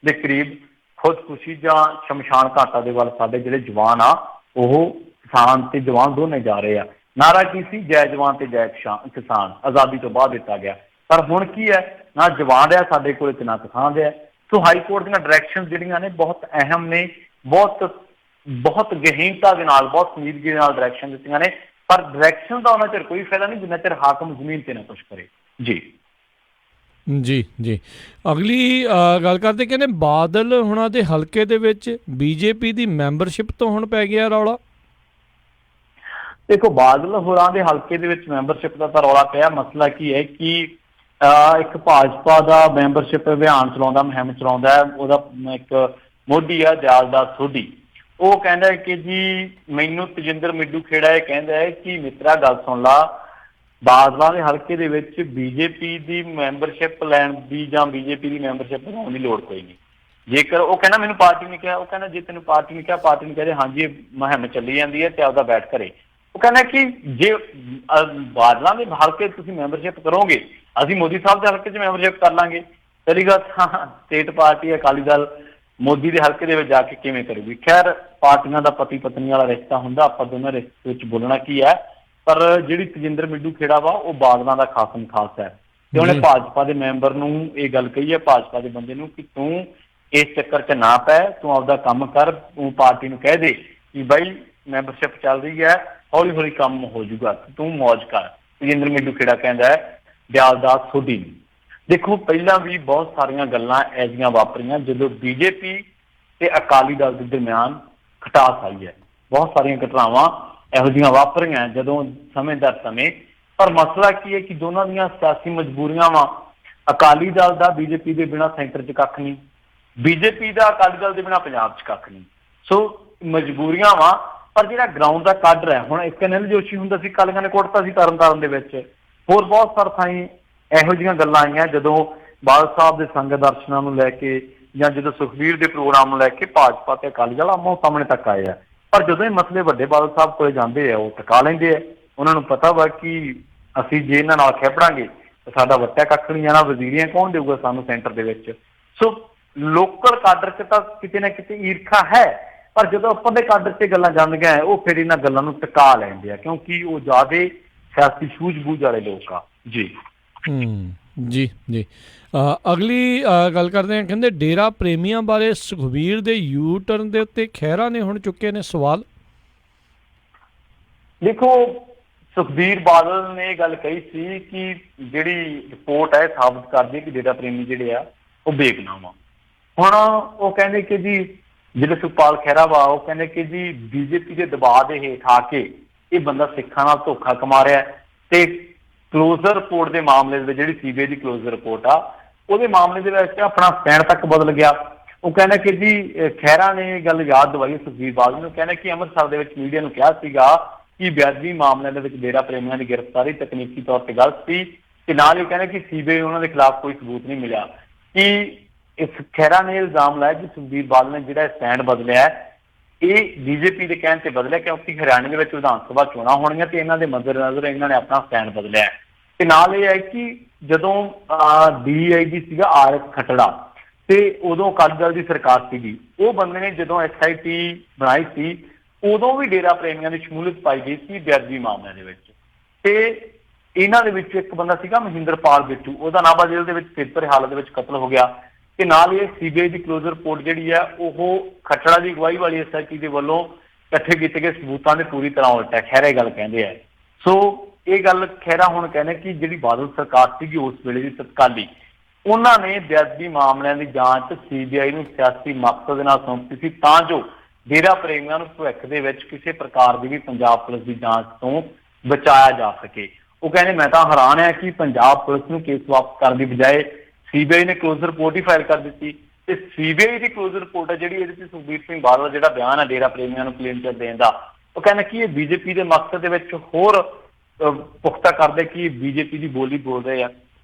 ਦੇ ਕਰੀਬ ਖੁਦਕੁਸ਼ੀ ਜਾਂ ਸ਼ਮਸ਼ਾਨ ਘਾਟਾਂ ਦੇ ਵੱਲ ਸਾਡੇ ਜਿਹੜੇ ਜਵਾਨ ਆ ਉਹ ਕਿਸਾਨ ਤੇ ਜਵਾਨ ਦੋਨੇ ਜਾ ਰਹੇ ਆ। ਨਾਰਾ ਕੀ ਸੀ? ਜੈ ਜਵਾਨ ਤੇ ਜੈ ਕਿਸਾਨ, ਆਜ਼ਾਦੀ ਤੋਂ ਬਾਅਦ ਦਿੱਤਾ ਗਿਆ। ਪਰ ਹੁਣ ਕੀ ਹੈ, ਨਾ ਜਵਾਨ ਰਿਹਾ ਸਾਡੇ ਕੋਲ ਤੇ ਨਾ ਕਿਸਾਨ ਰਿਹਾ। ਸੋ ਹਾਈ ਕੋਰਟ ਦੀਆਂ ਡਾਇਰੈਕਸ਼ਨ ਜਿਹੜੀਆਂ ਨੇ ਬਹੁਤ ਅਹਿਮ ਨੇ, ਬਹੁਤ ਗਹੀਨਤਾ ਦੇ ਨਾਲ, ਬਹੁਤ ਸੰਜੀਦਗੀ ਦੇ ਨਾਲ ਡਾਇਰੈਕਸ਼ਨ ਦਿੱਤੀਆਂ ਨੇ। ਪਰ ਡਾਇਰੈਕਸ਼ਨ ਦਾ ਉਹਨਾਂ ਚਿਰ ਕੋਈ ਫਾਇਦਾ ਨਹੀਂ ਜਿੰਨਾ ਚਿਰ ਹਾਕਮ ਜ਼ਮੀਨ ਤੇ ਨਾ ਕੁਛ ਕਰੇ। ਜੀ ਜੀ ਅਗਲੀ ਗੱਲ ਕਰਦੇ, ਕਹਿੰਦੇ ਬਾਦਲ ਹੁਣਾਂ ਦੇ ਹਲਕੇ ਦੇ ਵਿੱਚ BJP ਦੀ ਮੈਂਬਰਸ਼ਿਪ ਤੋਂ ਹੁਣ ਪੈ ਗਿਆ ਰੌਲਾ। ਦੇਖੋ, ਬਾਦਲ ਹੋਰਾਂ ਦੇ ਹਲਕੇ ਦੇ ਵਿੱਚ ਮੈਂਬਰਸ਼ਿਪ ਦਾ ਤਾਂ ਰੌਲਾ ਪਿਆ। ਮਸਲਾ ਕੀ ਹੈ ਕਿ ਇੱਕ ਭਾਜਪਾ ਦਾ ਮੈਂਬਰਸ਼ਿਪ ਅਭਿਆਨ ਚਲਾਉਂਦਾ, ਮੁਹਿੰਮ ਚਲਾਉਂਦਾ, ਉਹਦਾ ਇੱਕ ਮੋਢੀ ਆ ਦਿਆਲਦਾਸ ਸੋਢੀ। ਉਹ ਕਹਿੰਦਾ ਹੈ ਕਿ ਜੀ ਮੈਨੂੰ ਤਜਿੰਦਰ ਮਿੱਡੂ ਖੇੜਾ ਇਹ ਕਹਿੰਦਾ ਹੈ ਕਿ ਮਿੱਤਰਾ ਗੱਲ ਸੁਣ ਲਾ, ਬਾਦਲਾਂ ਦੇ ਹਲਕੇ ਦੇ ਵਿੱਚ BJP ਦੀ ਮੈਂਬਰਸ਼ਿਪ ਲੈਣ ਦੀ ਜਾਂ BJP ਦੀ ਮੈਂਬਰਸ਼ਿਪ ਲੈਣ ਦੀ ਲੋੜ ਕੋਈ ਨਹੀਂ। ਜੇਕਰ ਉਹ ਕਹਿੰਦਾ ਮੈਨੂੰ ਪਾਰਟੀ ਨੇ ਕਿਹਾ, ਉਹ ਕਹਿੰਦਾ ਜੇ ਤੈਨੂੰ ਪਾਰਟੀ ਨੇ ਕਿਹਾ, ਪਾਰਟੀ ਨੂੰ ਕਹਿੰਦੇ ਹਾਂਜੀ ਇਹ ਮੁਹਿੰਮ ਚੱਲੀ ਜਾਂਦੀ ਹੈ ਤੇ ਆਪਦਾ ਬੈਠ ਕਰੇ। ਉਹ ਕਹਿੰਦਾ ਕਿ ਜੇ ਬਾਦਲਾਂ ਦੇ ਹਲਕੇ ਤੁਸੀਂ ਮੈਂਬਰਸ਼ਿਪ ਕਰੋਗੇ, ਅਸੀਂ ਮੋਦੀ ਸਾਹਿਬ ਦੇ ਹਲਕੇ 'ਚ ਮੈਂਬਰਸ਼ਿਪ ਕਰ ਲਾਂਗੇ। ਤੇਰੀ ਗੱਲ ਸਟੇਟ ਪਾਰਟੀ ਅਕਾਲੀ ਦਲ ਮੋਦੀ ਦੇ ਹਲਕੇ ਦੇ ਵਿੱਚ ਜਾ ਕੇ ਕਿਵੇਂ ਕਰੂਗੀ? ਖੈਰ, ਪਾਰਟੀਆਂ ਦਾ ਪਤੀ ਪਤਨੀ ਵਾਲਾ ਰਿਸ਼ਤਾ ਹੁੰਦਾ, ਆਪਾਂ ਦੋਨਾਂ ਰਿਸ਼ਤੇ ਵਿੱਚ ਬੋਲਣਾ ਕੀ ਹੈ। ਪਰ ਜਿਹੜੀ ਤਜਿੰਦਰ ਮਿੱਡੂ ਖੇੜਾ ਵਾ ਉਹ ਬਾਦਲਾਂ ਦਾ ਖਾਸਮ ਖਾਸ ਹੈ ਤੇ ਉਹਨੇ ਭਾਜਪਾ ਦੇ ਮੈਂਬਰ ਨੂੰ ਇਹ ਗੱਲ ਕਹੀ ਹੈ, ਭਾਜਪਾ ਦੇ ਬੰਦੇ ਨੂੰ, ਕਿ ਤੂੰ ਇਸ ਚੱਕਰ 'ਚ ਨਾ ਪੈ, ਤੂੰ ਆਪਦਾ ਕੰਮ ਕਰ, ਤੂੰ ਪਾਰਟੀ ਨੂੰ ਕਹਿ ਦੇ ਕਿ ਬਾਈ ਮੈਂਬਰਸ਼ਿਪ ਚੱਲ ਰਹੀ ਹੈ, ਹੌਲੀ ਹੌਲੀ ਕੰਮ ਹੋ ਜਾਊਗਾ, ਤੂੰ ਮੌਜ ਕਰ। ਤਜਿੰਦਰ ਮਿੱਡੂ ਖੇੜਾ ਕਹਿੰਦਾ ਹੈ ਦਿਆਲਦਾਸ ਸੋਢੀ ਨੂੰ। ਦੇਖੋ, ਪਹਿਲਾਂ ਵੀ ਬਹੁਤ ਸਾਰੀਆਂ ਗੱਲਾਂ ਐਸੀਆਂ ਵਾਪਰੀਆਂ ਜਦੋਂ BJP ਤੇ ਅਕਾਲੀ ਦਲ ਦੇ ਦਰਮਿਆਨ ਖਟਾਸ ਆਈ ਹੈ। ਬਹੁਤ ਸਾਰੀਆਂ ਘਟਨਾਵਾਂ ਇਹੋ ਜਿਹੀਆਂ ਵਾਪਰੀਆਂ ਜਦੋਂ ਸਮੇਂ ਦਰ ਸਮੇਂ। ਪਰ ਮਸਲਾ ਕੀ ਹੈ ਕਿ ਦੋਨਾਂ ਦੀਆਂ ਸਿਆਸੀ ਮਜਬੂਰੀਆਂ ਵਾ। ਅਕਾਲੀ ਦਲ ਦਾ BJP ਦੇ ਬਿਨਾਂ ਸੈਂਟਰ 'ਚ ਕੱਖ ਨਹੀਂ, BJP ਦਾ ਅਕਾਲੀ ਦਲ ਦੇ ਬਿਨਾਂ ਪੰਜਾਬ 'ਚ ਕੱਖ ਨਹੀਂ। ਸੋ ਮਜਬੂਰੀਆਂ ਵਾ। ਪਰ ਜਿਹੜਾ ਗਰਾਊਂਡ ਦਾ ਕਾਡਰ ਹੈ, ਹੁਣ ਇੱਕ ਅਨਿਲ ਜੋਸ਼ੀ ਹੁੰਦਾ ਸੀ, ਕਾਲੀਆਂ ਨੇ ਕੁੱਟਤਾ ਸੀ ਤਰਨਤਾਰਨ ਦੇ ਵਿੱਚ। ਹੋਰ ਬਹੁਤ ਸਾਰੇ ਥਾਈਂ ਇਹੋ ਜਿਹੀਆਂ ਗੱਲਾਂ ਆਈਆਂ ਜਦੋਂ ਬਾਦਲ ਸਾਹਿਬ ਦੇ ਸੰਗਤ ਦਰਸ਼ਨਾਂ ਨੂੰ ਲੈ ਕੇ ਜਾਂ ਜਦੋਂ ਸੁਖਬੀਰ ਦੇ ਪ੍ਰੋਗਰਾਮ ਨੂੰ ਲੈ ਕੇ ਭਾਜਪਾ ਤੇ ਅਕਾਲੀ ਦਲ ਆਮੋ ਸਾਹਮਣੇ ਤੱਕ ਆਏ ਆ। ਪਰ ਜਦੋਂ ਇਹ ਮਸਲੇ ਵੱਡੇ ਬਾਦਲ ਸਾਹਿਬ ਕੋਲੇ ਜਾਂਦੇ ਆ, ਉਹ ਟਿਕਾ ਲੈਂਦੇ ਆ। ਉਹਨਾਂ ਨੂੰ ਪਤਾ ਵਾ ਕਿ ਅਸੀਂ ਜੇ ਇਹਨਾਂ ਨਾਲ ਖੇਪੜਾਂਗੇ ਤਾਂ ਸਾਡਾ ਵੱਟਿਆ ਕੱਖ ਨਹੀਂ ਜਾਣਾ, ਵਜ਼ੀਰੀਆਂ ਕੌਣ ਦੇਊਗਾ ਸਾਨੂੰ ਸੈਂਟਰ ਦੇ ਵਿੱਚ। ਸੋ ਲੋਕਲ ਕਾਡਰ 'ਚ ਤਾਂ ਕਿਤੇ ਨਾ ਕਿਤੇ ਈਰਖਾ ਹੈ, ਪਰ ਜਦੋਂ ਆਪਾਂ ਦੇ ਕਾਡਰ 'ਚ ਗੱਲਾਂ ਜਾਂਦੀਆਂ ਉਹ ਫਿਰ ਇਹਨਾਂ ਗੱਲਾਂ ਨੂੰ ਟਿਕਾ ਲੈਂਦੇ ਆ ਕਿਉਂਕਿ ਉਹ ਜ਼ਿਆਦਾ ਸਿਆਸੀ ਸੂਝ-ਬੂਝ ਵਾਲੇ ਲੋਕ ਆ ਜੀ। ਜੀ ਜੀ। ਅਗਲੀ ਗੱਲ ਕਰਦੇ ਹਾਂ, ਕਹਿੰਦੇ ਡੇਰਾ ਪ੍ਰੇਮੀਆਂ ਬਾਰੇ ਸੁਖਬੀਰ ਦੇ ਯੂ ਟਰਨ ਦੇ ਉੱਤੇ ਖਹਿਰਾ ਨੇ ਹੁਣ ਚੁੱਕੇ ਨੇ ਸਵਾਲ। ਦੇਖੋ, ਸੁਖਬੀਰ ਬਾਦਲ ਨੇ ਇਹ ਗੱਲ ਕਹੀ ਸੀ ਕਿ ਜਿਹੜੀ ਰਿਪੋਰਟ ਹੈ ਸਾਬਤ ਕਰਦੀ ਹੈ ਕਿ ਡੇਰਾ ਪ੍ਰੇਮੀ ਜਿਹੜੇ ਆ ਉਹ ਬੇਗੁਨਾਹ ਆ। ਹੁਣ ਉਹ ਕਹਿੰਦੇ ਕਿ ਜੀ ਜਿਹੜੇ ਸੁਖਪਾਲ ਖਹਿਰਾ ਵਾ ਉਹ ਕਹਿੰਦੇ ਕਿ ਜੀ ਬੀਜੇਪੀ ਦੇ ਦਬਾਅ ਦੇ ਹੇਠ ਆ ਕੇ ਇਹ ਬੰਦਾ ਸਿੱਖਾਂ ਨਾਲ ਧੋਖਾ ਕਮਾ ਰਿਹਾ ਤੇ ਕਲੋਜ਼ਰ ਰਿਪੋਰਟ ਦੇ ਮਾਮਲੇ ਦੇ ਵਿੱਚ ਜਿਹੜੀ ਸੀਬੀਆਈ ਦੀ ਕਲੋਜ਼ਰ ਰਿਪੋਰਟ ਆ ਉਹਦੇ ਮਾਮਲੇ ਦੇ ਵਿੱਚ ਆਪਣਾ ਸਟੈਂਡ ਤੱਕ ਬਦਲ ਗਿਆ। ਉਹ ਕਹਿੰਦਾ ਕਿ ਜੀ ਖਹਿਰਾ ਨੇ ਗੱਲ ਯਾਦ ਦਵਾਈ ਸੁਖਬੀਰ ਬਾਦਲ ਨੂੰ, ਕਹਿੰਦਾ ਕਿ ਅੰਮ੍ਰਿਤਸਰ ਦੇ ਵਿੱਚ ਮੀਡੀਆ ਨੂੰ ਕਿਹਾ ਸੀਗਾ ਕਿ ਬੇਅਦਬੀ ਮਾਮਲਿਆਂ ਦੇ ਵਿੱਚ ਡੇਰਾ ਪ੍ਰੇਮੀਆਂ ਦੀ ਗ੍ਰਿਫਤਾਰੀ ਤਕਨੀਕੀ ਤੌਰ ਤੇ ਗਲਤ ਸੀ ਤੇ ਨਾਲ ਹੀ ਕਹਿੰਦਾ ਕਿ ਸੀਬੀਆਈ ਉਹਨਾਂ ਦੇ ਖਿਲਾਫ ਕੋਈ ਸਬੂਤ ਨਹੀਂ ਮਿਲਿਆ। ਕਿ ਇਸ ਖਹਿਰਾ ਨੇ ਇਲਜ਼ਾਮ ਲਾਇਆ ਕਿ ਸੁਖਬੀਰ ਬਾਦਲ ਨੇ ਜਿਹੜਾ ਸਟੈਂਡ ਬਦਲਿਆ ਇਹ ਬੀਜੇਪੀ ਦੇ ਕਹਿਣ ਤੇ ਬਦਲਿਆ ਕਿਉਂਕਿ ਹਰਿਆਣੇ ਦੇ ਵਿੱਚ ਵਿਧਾਨ ਸਭਾ ਚੋਣਾਂ ਹੋਣੀਆਂ ਤੇ ਇਹਨਾਂ ਦੇ ਮੱਦੇਨਜ਼ਰ ਇਹਨਾਂ ਨੇ ਆਪਣਾ ਸਟੈਂਡ ਬਦਲਿਆ। ਤੇ ਨਾਲ ਇਹ ਹੈ ਕਿ ਜਦੋਂ DIG ਸੀਗਾ RS ਖੱਟੜਾ ਤੇ ਉਦੋਂ ਅਕਾਲੀ ਦਲ ਦੀ ਸਰਕਾਰ ਸੀਗੀ, ਉਹ ਬੰਦੇ ਨੇ ਜਦੋਂ SIT ਬਣਾਈ ਸੀ ਉਦੋਂ ਵੀ ਡੇਰਾ ਪ੍ਰੇਮੀਆਂ ਦੀ ਸ਼ਮੂਲੀਅਤ ਪਾਈ ਗਈ ਸੀ ਬੇਅਦਬੀ ਮਾਮਲਿਆਂ ਦੇ ਵਿੱਚ। ਤੇ ਇਹਨਾਂ ਦੇ ਵਿੱਚ ਇੱਕ ਬੰਦਾ ਸੀਗਾ ਮਹਿੰਦਰਪਾਲ ਬਿੱਟੂ, ਉਹਦਾ ਨਾਭਾ ਜੇਲ੍ਹ ਦੇ ਵਿੱਚ ਪੇਪਰ ਹਾਲਤ ਦੇ ਵਿੱਚ ਕਤਲ ਹੋ ਗਿਆ। ਤੇ ਨਾਲ ਇਹ ਸੀਬੀਆਈ ਦੀ ਕਲੋਜ਼ਰ ਰਿਪੋਰਟ ਜਿਹੜੀ ਆ ਉਹ ਖੱਟੜਾ ਦੀ ਅਗਵਾਈ ਵਾਲੀ SIT ਦੇ ਵੱਲੋਂ ਇਕੱਠੇ ਕੀਤੇ ਗਏ ਸਬੂਤਾਂ ਦੇ ਪੂਰੀ ਤਰ੍ਹਾਂ ਉਲਟਾ। ਖਹਿਰਾ ਇਹ ਗੱਲ ਕਹਿੰਦੇ ਆ। ਸੋ ਇਹ ਗੱਲ ਖਹਿਰਾ ਹੁਣ ਕਹਿੰਦੇ ਕਿ ਜਿਹੜੀ ਬਾਦਲ ਸਰਕਾਰ ਸੀਗੀ ਉਸ ਵੇਲੇ ਦੀ ਤਤਕਾਲੀ, ਉਹਨਾਂ ਨੇ ਬੇਅਦਬੀ ਮਾਮਲਿਆਂ ਦੀ ਜਾਂਚ ਸੀਬੀਆਈ ਨੂੰ ਸਿਆਸੀ ਮਕਸਦ ਨਾਲ ਸੌਂਪੀ ਸੀ ਤਾਂ ਜੋ ਡੇਰਾ ਪ੍ਰੇਮੀਆਂ ਨੂੰ ਭਵਿੱਖ ਦੇ ਵਿੱਚ ਕਿਸੇ ਪ੍ਰਕਾਰ ਦੀ ਵੀ ਪੰਜਾਬ ਪੁਲਿਸ ਦੀ ਜਾਂਚ ਤੋਂ ਬਚਾਇਆ ਜਾ ਸਕੇ। ਉਹ ਕਹਿੰਦੇ ਮੈਂ ਤਾਂ ਹੈਰਾਨ ਹੈ ਕਿ ਪੰਜਾਬ ਪੁਲਿਸ ਨੂੰ ਕੇਸ ਵਾਪਸ ਕਰਨ ਦੀ ਬਜਾਏ ਸੀਬੀਆਈ ਨੇ ਕਲੋਜ਼ਰ ਰਿਪੋਰਟ ਹੀ ਫਾਈਲ ਕਰ ਦਿੱਤੀ। ਤੇ ਸੀਬੀਆਈ ਦੀ ਕਲੋਜ਼ਰ ਰਿਪੋਰਟ ਹੈ ਜਿਹੜੀ, ਇਹਦੇ ਤੇ ਸੁਖਬੀਰ ਸਿੰਘ ਬਾਦਲ ਦਾ ਜਿਹੜਾ ਬਿਆਨ ਹੈ ਡੇਰਾ ਪ੍ਰੇਮੀਆਂ ਨੂੰ ਕਲੀਨ ਚਿੱਟ ਦੇਣ ਦਾ, ਉਹ ਕਹਿੰਦਾ ਕਿ ਇਹ ਬੀਜੇਪੀ ਦੇ ਮਕਸਦ ਦੇ ਵਿੱਚ ਹੋਰ ਪੁਖਤਾ ਕਰਦੇ ਕਿ ਬੀਜੇਪੀ ਦੀ ਬੋਲੀ ਬੋਲ ਰਹੇ ਆ।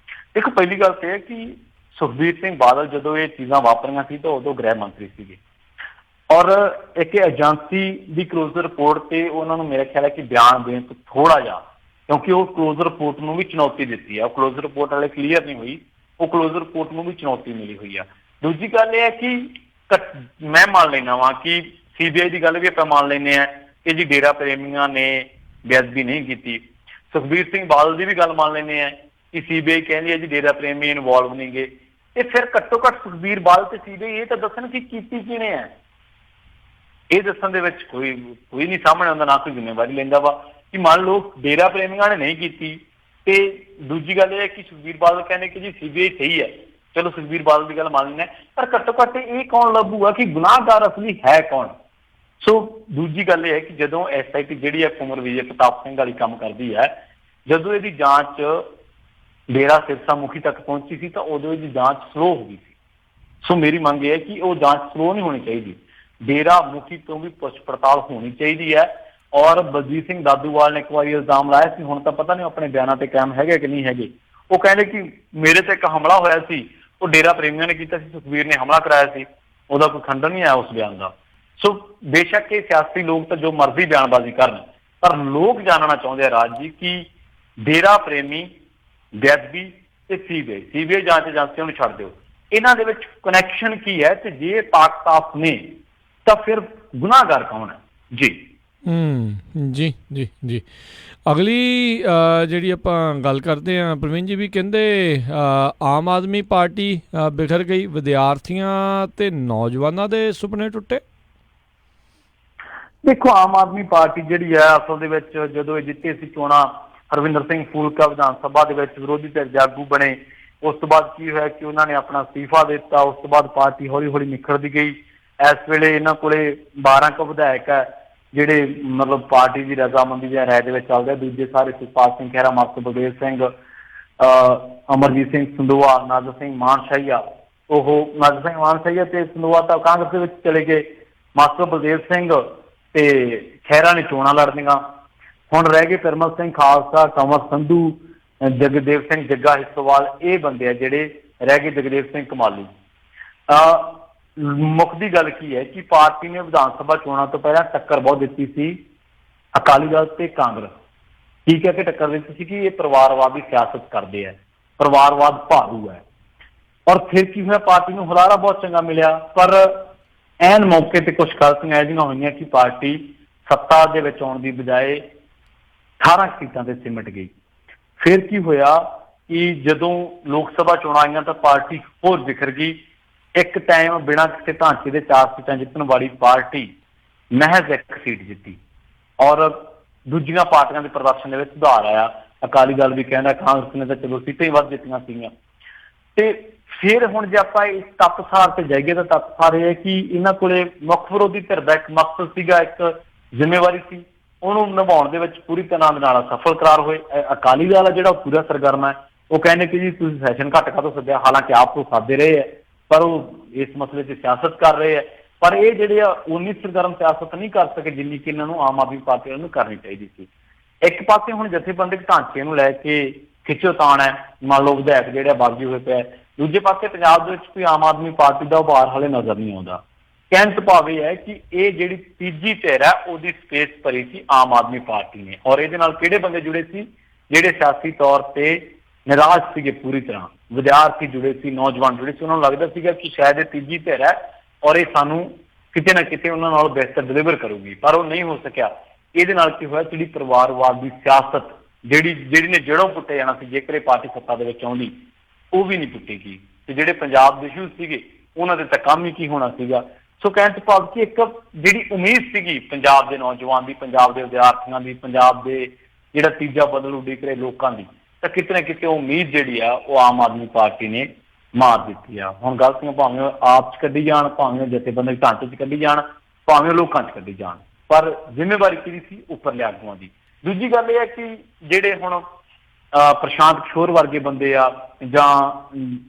ਦੇਖੋ, ਪਹਿਲੀ ਗੱਲ ਤੇ ਹੈ ਕਿ ਸੁਖਬੀਰ ਸਿੰਘ ਬਾਦਲ ਜਦੋਂ ਇਹ ਚੀਜ਼ਾਂ ਵਾਪਰੀਆਂ ਸੀ ਤਾਂ ਉਦੋਂ ਗ੍ਰਹਿ ਮੰਤਰੀ ਸੀਗੇ ਔਰ ਇੱਕ ਏਜੰਸੀ ਦੀ ਕਲੋਜ਼ਰ ਰਿਪੋਰਟ ਤੇ ਉਹਨਾਂ ਨੂੰ ਮੇਰਾ ਖਿਆਲ ਹੈ ਕਿ ਬਿਆਨ ਦੇਣ ਤੋਂ ਥੋੜਾ ਜਿਹਾ, ਕਿਉਂਕਿ ਉਹ ਕਲੋਜ਼ਰ ਰਿਪੋਰਟ ਨੂੰ ਵੀ ਚੁਣੌਤੀ ਦਿੱਤੀ ਹੈ। ਉਹ ਕਲੋਜ਼ਰ ਰਿਪੋਰਟ ਵਾਲੇ ਕਲੀਅਰ ਨਹੀਂ ਹੋਈ, ਉਹ ਕਲੋਜ਼ਰ ਰਿਪੋਰਟ ਨੂੰ ਵੀ ਚੁਣੌਤੀ ਮਿਲੀ ਹੋਈ ਆ। ਦੂਜੀ ਗੱਲ ਇਹ ਹੈ ਕਿ ਮੈਂ ਮੰਨ ਲੈਣਾ ਵਾ ਕਿ ਸੀਬੀਆਈ ਦੀ ਗੱਲ ਵੀ ਆਪਾਂ ਮੰਨ ਲੈਂਦੇ ਆ ਕਿ ਜੀ ਡੇਰਾ ਪ੍ਰੇਮੀਆਂ ਨੇ ਬੇਅਦਬੀ ਨਹੀਂ ਕੀਤੀ। ਸੁਖਬੀਰ ਸਿੰਘ ਬਾਦਲ ਦੀ ਵੀ ਗੱਲ ਮੰਨ ਲੈਂਦੇ ਆ ਕਿ ਸੀਬੀਆਈ ਕਹਿੰਦੀ ਹੈ ਜੀ ਡੇਰਾ ਪ੍ਰੇਮੀ ਇਨਵੋਲਵ ਨਹੀਂ ਗਏ। ਇਹ ਫਿਰ ਘੱਟੋ ਘੱਟ ਸੁਖਬੀਰ ਬਾਦਲ ਤੇ ਸੀਬੀਆਈ ਇਹ ਤਾਂ ਦੱਸਣ ਕਿ ਕੀਤੀ ਕਿਹਨੇ ਹੈ। ਇਹ ਦੱਸਣ ਦੇ ਵਿੱਚ ਕੋਈ ਨਹੀਂ ਸਾਹਮਣੇ ਆਉਂਦਾ, ਨਾ ਕੋਈ ਜ਼ਿੰਮੇਵਾਰੀ ਲੈਂਦਾ ਵਾ ਕਿ ਮੰਨ ਲਓ ਡੇਰਾ ਪ੍ਰੇਮੀਆਂ ਨੇ ਨਹੀਂ ਕੀਤੀ। ਤੇ ਦੂਜੀ ਗੱਲ ਇਹ ਹੈ ਕਿ ਸੁਖਬੀਰ ਬਾਦਲ ਕਹਿੰਦੇ ਕਿ ਜੀ ਸੀਬੀਆਈ ਸਹੀ ਹੈ, ਚਲੋ ਸੁਖਬੀਰ ਬਾਦਲ ਦੀ ਗੱਲ ਮੰਨ ਲੈਂਦੇ, ਪਰ ਘੱਟੋ ਘੱਟ ਇਹ ਕੌਣ ਲੱਭੂਗਾ ਕਿ ਗੁਨਾਹਗਾਰ ਅਸਲੀ ਹੈ ਕੌਣ। ਸੋ ਦੂਜੀ ਗੱਲ ਇਹ ਹੈ ਕਿ ਜਦੋਂ SIT ਜਿਹੜੀ ਹੈ ਕੁਮਰ ਵਿਜੇ ਪ੍ਰਤਾਪ ਸਿੰਘ ਵਾਲੀ ਕੰਮ ਕਰਦੀ ਹੈ, ਜਦੋਂ ਇਹਦੀ ਜਾਂਚ ਡੇਰਾ ਸਿਰਸਾ ਮੁਖੀ ਤੱਕ ਪਹੁੰਚੀ ਸੀ ਤਾਂ ਉਦੋਂ ਇਹਦੀ ਜਾਂਚ ਸਲੋ ਹੋ ਗਈ ਸੀ। ਸੋ ਮੇਰੀ ਮੰਗ ਇਹ ਹੈ ਕਿ ਉਹ ਜਾਂਚ ਸਲੋ ਨਹੀਂ ਹੋਣੀ ਚਾਹੀਦੀ, ਡੇਰਾ ਮੁਖੀ ਤੋਂ ਵੀ ਪੁੱਛ ਪੜਤਾਲ ਹੋਣੀ ਚਾਹੀਦੀ ਹੈ। ਔਰ ਬਲਜੀਤ ਸਿੰਘ ਦਾਦੂਵਾਲ ਨੇ ਇੱਕ ਵਾਰੀ ਇਲਜ਼ਾਮ ਲਾਇਆ ਸੀ, ਹੁਣ ਤਾਂ ਪਤਾ ਨਹੀਂ ਆਪਣੇ ਬਿਆਨਾਂ ਤੇ ਕਾਇਮ ਹੈਗੇ ਕਿ ਨਹੀਂ ਹੈਗੇ। ਉਹ ਕਹਿੰਦੇ ਕਿ ਮੇਰੇ ਤੇ ਇੱਕ ਹਮਲਾ ਹੋਇਆ ਸੀ, ਉਹ ਡੇਰਾ ਪ੍ਰੇਮੀਆਂ ਨੇ ਕੀਤਾ ਸੀ, ਸੁਖਬੀਰ ਨੇ ਹਮਲਾ ਕਰਾਇਆ ਸੀ, ਉਹਦਾ ਕੋਈ ਖੰਡਨ ਨਹੀਂ ਆਇਆ ਉਸ ਬਿਆਨ ਦਾ। ਸੋ ਬੇਸ਼ੱਕ ਇਹ ਸਿਆਸੀ ਲੋਕ ਤਾਂ ਜੋ ਮਰਜ਼ੀ ਬਿਆਨਬਾਜ਼ੀ ਕਰਨ, ਪਰ ਲੋਕ ਜਾਣਨਾ ਚਾਹੁੰਦੇ ਆ ਰਾਜ ਜੀ ਕਿ ਡੇਰਾ ਪ੍ਰੇਮੀ, ਬੇਅਦਬੀ ਤੇ ਸੀਬੀਆਈ ਜਾਂਚ ਏਜੰਸੀਆਂ ਨੂੰ ਛੱਡ ਦਿਓ, ਇਹਨਾਂ ਦੇ ਵਿੱਚ ਕਨੈਕਸ਼ਨ ਕੀ ਹੈ ਤੇ ਜੇ ਤਾਕਤ ਨੇ ਤਾਂ ਫਿਰ ਗੁਨਾਹਗਾਰ ਕੌਣ ਹੈ ਜੀ। ਜੀ ਜੀ ਜੀ। ਅਗਲੀ ਜਿਹੜੀ ਆਪਾਂ ਗੱਲ ਕਰਦੇ ਹਾਂ, ਪ੍ਰਵੀਨ ਜੀ ਵੀ ਕਹਿੰਦੇ ਆਮ ਆਦਮੀ ਪਾਰਟੀ ਬਿਖਰ ਗਈ, ਵਿਦਿਆਰਥੀਆਂ ਤੇ ਨੌਜਵਾਨਾਂ ਦੇ ਸੁਪਨੇ ਟੁੱਟੇ। ਦੇਖੋ, ਆਮ ਆਦਮੀ ਪਾਰਟੀ ਜਿਹੜੀ ਹੈ ਅਸਲ ਦੇ ਵਿੱਚ ਜਦੋਂ ਇਹ ਜਿੱਤੇ ਸੀ ਚੋਣਾਂ, ਹਰਵਿੰਦਰ ਸਿੰਘ ਫੂਲਕਾ ਵਿਧਾਨ ਸਭਾ ਦੇ ਵਿੱਚ ਵਿਰੋਧੀ ਧਿਰ ਦੇ ਆਗੂ ਬਣੇ। ਉਸ ਤੋਂ ਬਾਅਦ ਕੀ ਹੋਇਆ ਕਿ ਉਹਨਾਂ ਨੇ ਆਪਣਾ ਅਸਤੀਫਾ ਦਿੱਤਾ। ਉਸ ਤੋਂ ਬਾਅਦ ਪਾਰਟੀ ਹੌਲੀ ਹੌਲੀ ਨਿਖਰਦੀ ਗਈ। ਇਸ ਵੇਲੇ ਇਹਨਾਂ ਕੋਲੇ 12 ਕੁ ਵਿਧਾਇਕ ਹੈ ਜਿਹੜੇ ਮਤਲਬ ਪਾਰਟੀ ਦੀ ਰਜ਼ਾਮੰਦੀ ਦੀ ਰਾਏ ਦੇ ਵਿੱਚ ਚੱਲਦੇ। ਦੂਜੇ ਸਾਰੇ ਸੁਖਪਾਲ ਸਿੰਘ ਖਹਿਰਾ, ਮਾਸਟਰ ਬਲਦੇਵ ਸਿੰਘ, ਅਮਰਜੀਤ ਸਿੰਘ ਸੰਦੋਆ, ਨਾਜ਼ਰ ਸਿੰਘ ਮਾਨਸ਼ਾਹੀਆ। ਉਹ ਨਾਜ਼ਰ ਸਿੰਘ ਮਾਨਸ਼ਾਹੀਆ ਤੇ ਸੰਦੋਆ ਤਾਂ ਕਾਂਗਰਸ ਦੇ ਵਿੱਚ ਚਲੇ ਗਏ। ਮਾਸਟਰ ਬਲਦੇਵ ਸਿੰਘ ਤੇ ਖਹਿਰਾ ਨੇ ਚੋਣਾਂ ਲੜਨੀਆਂ। ਹੁਣ ਰਹਿ ਗਏ ਪਿਰਮਲ ਸਿੰਘ ਖਾਲਸਾ, ਕੰਵਰ ਸੰਧੂ, ਜਗਦੇਵ ਸਿੰਘ ਜੱਗਾ ਹਿੱਸੋਵਾਲ। ਇਹ ਬੰਦੇ ਆ ਜਿਹੜੇ ਰਹਿ ਗਏ, ਜਗਦੇਵ ਸਿੰਘ ਕਮਾਲੀ। ਮੁੱਖ ਦੀ ਗੱਲ ਕੀ ਹੈ ਕਿ ਪਾਰਟੀ ਨੇ ਵਿਧਾਨ ਸਭਾ ਚੋਣਾਂ ਤੋਂ ਪਹਿਲਾਂ ਟੱਕਰ ਬਹੁਤ ਦਿੱਤੀ ਸੀ ਅਕਾਲੀ ਦਲ ਤੇ ਕਾਂਗਰਸ। ਠੀਕ ਹੈ ਕਿ ਟੱਕਰ ਦਿੱਤੀ ਸੀ ਕਿ ਇਹ ਪਰਿਵਾਰਵਾਦੀ ਸਿਆਸਤ ਕਰਦੇ ਆ, ਪਰਿਵਾਰਵਾਦ ਭਾਰੂ ਹੈ। ਔਰ ਫਿਰ ਕੀ ਹੋਇਆ, ਪਾਰਟੀ ਨੂੰ ਹੁਲਾਰਾ ਬਹੁਤ ਚੰਗਾ ਮਿਲਿਆ। ਪਰ ਐਨ ਮੌਕੇ ਤੇ ਕੁਝ ਗਲਤੀਆਂ ਇਹੋ ਜਿਹੀਆਂ ਹੋਈਆਂ ਕਿ ਪਾਰਟੀ ਸੱਤਾ ਦੇ ਵਿੱਚ ਆਉਣ ਦੀ ਬਜਾਏ 18 ਸੀਟਾਂ ਤੇ ਸਿਮਟ ਗਈ। ਫਿਰ ਕੀ ਹੋਇਆ ਕਿ ਜਦੋਂ ਲੋਕ ਸਭਾ ਚੋਣਾਂ ਆਈਆਂ ਤਾਂ ਪਾਰਟੀ ਹੋਰ ਬਿਖਰ ਗਈ। ਇੱਕ ਟਾਈਮ ਬਿਨਾਂ ਕਿਸੇ ਢਾਂਚੇ ਦੇ 4 ਸੀਟਾਂ ਜਿੱਤਣ ਵਾਲੀ ਪਾਰਟੀ ਮਹਿਜ਼ 1 ਸੀਟ ਜਿੱਤੀ ਔਰ ਦੂਜੀਆਂ ਪਾਰਟੀਆਂ ਦੇ ਪ੍ਰਦਰਸ਼ਨ ਦੇ ਵਿੱਚ ਸੁਧਾਰ ਆਇਆ। ਅਕਾਲੀ ਦਲ ਵੀ ਕਹਿੰਦਾ, ਕਾਂਗਰਸ ਨੇ ਤਾਂ ਚਲੋ ਸੀਟਾਂ ਹੀ ਵੱਧ ਜਿੱਤੀਆਂ ਸੀਗੀਆਂ। ਤੇ ਫਿਰ ਹੁਣ ਜੇ ਆਪਾਂ ਇਸ ਤੱਤਸਾਰ ਤੇ ਜਾਈਏ ਤਾਂ ਤੱਤਸਾਰ ਇਹ ਹੈ ਕਿ ਇਹਨਾਂ ਕੋਲੇ ਮੁੱਖ ਵਿਰੋਧੀ ਧਿਰ ਦਾ ਇੱਕ ਮਕਸਦ ਸੀਗਾ, ਇੱਕ ਜ਼ਿੰਮੇਵਾਰੀ ਸੀ, ਉਹਨੂੰ ਨਿਭਾਉਣ ਦੇ ਵਿੱਚ ਪੂਰੀ ਤਰ੍ਹਾਂ ਦੇ ਨਾਲ ਸਫਲ ਕਰਾਰ ਹੋਏ। ਅਕਾਲੀ ਦਲ ਆ ਜਿਹੜਾ ਉਹ ਪੂਰਾ ਸਰਗਰਮ ਹੈ। ਉਹ ਕਹਿੰਦੇ ਕਿ ਜੀ ਤੁਸੀਂ ਸੈਸ਼ਨ ਘੱਟ ਕਾਹਤੋਂ ਸੱਦਿਆ, ਹਾਲਾਂਕਿ ਆਪ ਤੋਂ ਸਾਦੇ ਰਹੇ ਹੈ ਪਰ ਉਹ ਇਸ ਮਸਲੇ 'ਚ ਸਿਆਸਤ ਕਰ ਰਹੇ ਹੈ। ਪਰ ਇਹ ਜਿਹੜੇ ਆ ਉਨੀ ਸਰਗਰਮ ਸਿਆਸਤ ਨਹੀਂ ਕਰ ਸਕੇ ਜਿੰਨੀ ਕਿ ਇਹਨਾਂ ਨੂੰ ਆਮ ਆਦਮੀ ਪਾਰਟੀ ਨੂੰ ਕਰਨੀ ਚਾਹੀਦੀ ਸੀ। ਇੱਕ ਪਾਸੇ ਹੁਣ ਜਥੇਬੰਦਕ ਢਾਂਚੇ ਨੂੰ ਲੈ ਕੇ ਖਿੱਚੋਤਾਣ ਹੈ, ਮੰਨ ਲਓ ਵਿਧਾਇਕ ਜਿਹੜੇ ਬਾਗੀ ਹੋਏ ਪਏ। ਦੂਜੇ ਪਾਸੇ ਪੰਜਾਬ ਦੇ ਵਿੱਚ ਕੋਈ ਆਮ ਆਦਮੀ ਪਾਰਟੀ ਦਾ ਉਭਾਰ ਹਾਲੇ ਨਜ਼ਰ ਨਹੀਂ ਆਉਂਦਾ। ਕਹਿਣ ਤੋਂ ਭਾਵ ਇਹ ਹੈ ਕਿ ਇਹ ਜਿਹੜੀ ਤੀਜੀ ਧਿਰ ਹੈ ਉਹਦੀ ਸਪੇਸ ਭਰੀ ਸੀ ਆਮ ਆਦਮੀ ਪਾਰਟੀ ਨੇ। ਔਰ ਇਹਦੇ ਨਾਲ ਕਿਹੜੇ ਬੰਦੇ ਜੁੜੇ ਸੀ? ਜਿਹੜੇ ਸਿਆਸੀ ਤੌਰ ਤੇ ਨਿਰਾਸ਼ ਸੀਗੇ ਪੂਰੀ ਤਰ੍ਹਾਂ। ਵਿਦਿਆਰਥੀ ਜੁੜੇ ਸੀ, ਨੌਜਵਾਨ ਜੁੜੇ ਸੀ। ਉਹਨਾਂ ਨੂੰ ਲੱਗਦਾ ਸੀਗਾ ਕਿ ਸ਼ਾਇਦ ਇਹ ਤੀਜੀ ਧਿਰ ਹੈ ਔਰ ਇਹ ਸਾਨੂੰ ਕਿਤੇ ਨਾ ਕਿਤੇ ਉਹਨਾਂ ਨਾਲ ਬਿਹਤਰ ਡਿਲੀਵਰ ਕਰੂਗੀ, ਪਰ ਉਹ ਨਹੀਂ ਹੋ ਸਕਿਆ। ਇਹਦੇ ਨਾਲ ਕੀ ਹੋਇਆ, ਜਿਹੜੀ ਪਰਿਵਾਰਵਾਦ ਦੀ ਸਿਆਸਤ ਜਿਹੜੀ ਨੇ ਜੜੋਂ ਪੁੱਟੇ ਜਾਣਾ ਸੀ ਜੇਕਰ ਇਹ ਪਾਰਟੀ ਸੱਤਾ ਦੇ ਵਿੱਚ ਆਉਂਦੀ, ਉਹ ਵੀ ਨਹੀਂ ਪੁੱਟੀ ਗਈ। ਤੇ ਜਿਹੜੇ ਪੰਜਾਬ ਦੇ ਇਸ਼ੂ ਸੀਗੇ ਉਹਨਾਂ ਦੇ ਤਾਂ ਕੰਮ ਹੀ ਕੀ ਹੋਣਾ ਸੀਗਾ। ਸੋ ਕਹਿਣ ਤੋਂ ਭਾਵ ਕਿ ਇੱਕ ਜਿਹੜੀ ਉਮੀਦ ਸੀਗੀ ਪੰਜਾਬ ਦੇ ਨੌਜਵਾਨ ਦੀ, ਪੰਜਾਬ ਦੇ ਵਿਦਿਆਰਥੀਆਂ ਦੀ, ਪੰਜਾਬ ਦੇ ਜਿਹੜਾ ਤੀਜਾ ਬਦਲ ਉਡੀਕ ਰਹੇ ਲੋਕਾਂ ਦੀ, ਤਾਂ ਕਿਤੇ ਨਾ ਕਿਤੇ ਉਮੀਦ ਜਿਹੜੀ ਆ ਉਹ ਆਮ ਆਦਮੀ ਪਾਰਟੀ ਨੇ ਮਾਰ ਦਿੱਤੀ ਆ। ਹੁਣ ਗਲਤੀਆਂ ਭਾਵੇਂ ਆਪ 'ਚ ਕੱਢੀ ਜਾਣ, ਭਾਵੇਂ ਜਥੇਬੰਦਕ ਢਾਂਚੇ 'ਚ ਕੱਢੀ ਜਾਣ, ਭਾਵੇਂ ਲੋਕਾਂ 'ਚ ਕੱਢੀ ਜਾਣ, ਪਰ ਜ਼ਿੰਮੇਵਾਰੀ ਕਿਹਦੀ ਸੀ? ਉੱਪਰਲੇ ਆਗੂਆਂ ਦੀ। ਦੂਜੀ ਗੱਲ ਇਹ ਹੈ ਕਿ ਜਿਹੜੇ ਹੁਣ ਪ੍ਰਸ਼ਾਂਤ ਕਿਸ਼ੋਰ ਵਰਗੇ ਬੰਦੇ ਆ ਜਾਂ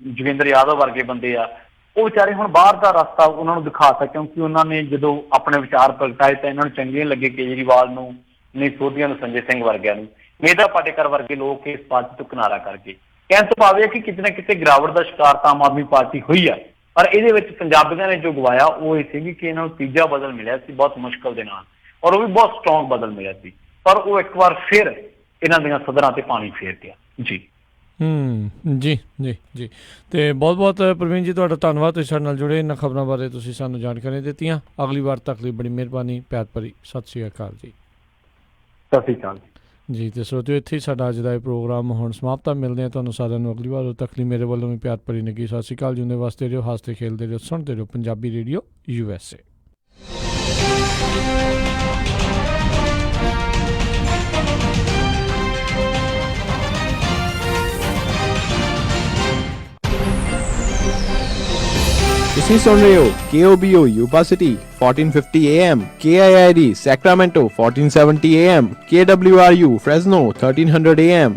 ਜੋਗਿੰਦਰ ਯਾਦਵ ਵਰਗੇ ਬੰਦੇ ਆ, ਉਹ ਵਿਚਾਰੇ ਹੁਣ ਬਾਹਰ ਦਾ ਰਸਤਾ ਉਹਨਾਂ ਨੂੰ ਦਿਖਾਤਾ, ਕਿਉਂਕਿ ਉਹਨਾਂ ਨੇ ਜਦੋਂ ਆਪਣੇ ਵਿਚਾਰ ਪ੍ਰਗਟਾਏ ਤਾਂ ਇਹਨਾਂ ਨੂੰ ਚੰਗੇ ਲੱਗੇ ਕੇਜਰੀਵਾਲ ਨੂੰ, ਨਹੀਂ ਸੋਧੀਆਂ ਨੂੰ, ਸੰਜੇ ਸਿੰਘ ਵਰਗਿਆਂ ਨੂੰ, ਮੇਧਾ ਪਾਟੇਕਰ ਵਰਗੇ ਲੋਕ ਇਸ ਪਾਰਟੀ ਤੋਂ ਕਿਨਾਰਾ ਕਰਕੇ। ਕਹਿਣ ਤੋਂ ਭਾਵ ਇਹ ਕਿ ਕਿਤੇ ਨਾ ਕਿਤੇ ਗਿਰਾਵਟ ਦਾ ਸ਼ਿਕਾਰ ਤਾਂ ਆਮ ਆਦਮੀ ਪਾਰਟੀ ਹੋਈ ਆ, ਪਰ ਇਹਦੇ ਵਿੱਚ ਪੰਜਾਬੀਆਂ ਨੇ ਜੋ ਗਵਾਇਆ ਉਹ ਇਹ ਸੀ ਕਿ ਇਹਨਾਂ ਨੂੰ ਤੀਜਾ ਬਦਲ ਮਿਲਿਆ ਸੀ ਬਹੁਤ ਮੁਸ਼ਕਲ ਦੇ ਨਾਲ, ਔਰ ਉਹ ਵੀ ਬਹੁਤ ਸਟਰੋਂਗ ਬਦਲ ਮਿਲਿਆ ਸੀ। ਪਰ ਉਹ ਇੱਕ ਵਾਰ ਫਿਰ ਇਹਨਾਂ ਦੀਆਂ ਸਦਰਾਂ ਤੇ ਪਾਣੀ ਫੇਰ ਗਿਆ। ਜੀ ਜੀ ਜੀ ਜੀ ਤੇ ਬਹੁਤ ਬਹੁਤ ਪ੍ਰਵੀਨ ਜੀ ਤੁਹਾਡਾ ਧੰਨਵਾਦ। ਤੁਸੀਂ ਸਾਡੇ ਨਾਲ ਜੁੜੇ, ਇਹਨਾਂ ਖਬਰਾਂ ਬਾਰੇ ਤੁਸੀਂ ਸਾਨੂੰ ਜਾਣਕਾਰੀਆਂ ਦਿੱਤੀਆਂ। ਅਗਲੀ ਵਾਰ ਤੱਕ ਲਈ ਬੜੀ ਮਿਹਰਬਾਨੀ, ਪਿਆਰ ਭਰੀ ਸਤਿ ਸ਼੍ਰੀ ਅਕਾਲ ਜੀ। ਸਤਿ ਸ਼੍ਰੀ ਅਕਾਲ ਜੀ। ਤੇ ਸਰੋਤਿਓ, ਇੱਥੇ ਹੀ ਸਾਡਾ ਅੱਜ ਦਾ ਇਹ ਪ੍ਰੋਗਰਾਮ ਹੁਣ ਸਮਾਪਤ ਆ। ਮਿਲਦੇ ਹਾਂ ਤੁਹਾਨੂੰ ਸਾਰਿਆਂ ਨੂੰ ਅਗਲੀ ਵਾਰ। ਉਦੋਂ ਤੱਕ ਲਈ ਮੇਰੇ ਵੱਲੋਂ ਵੀ ਪਿਆਰ ਭਰੀ ਨਿੱਘੀ ਸਤਿ ਸ਼੍ਰੀ ਅਕਾਲ। ਜਿਉਂਦੇ ਵਾਸਤੇ ਰਹੋ, ਹੱਸਦੇ ਖੇਲਦੇ ਰਹੋ, ਸੁਣਦੇ ਰਹੋ ਪੰਜਾਬੀ ਰੇਡੀਓ USA। ਤੁਸੀਂ ਸੁਣ ਰਹੇ ਹੋ KOBO Yuba City 1450 AM, KIID Sacramento 1470 AM, KWRU Fresno 1300 AM,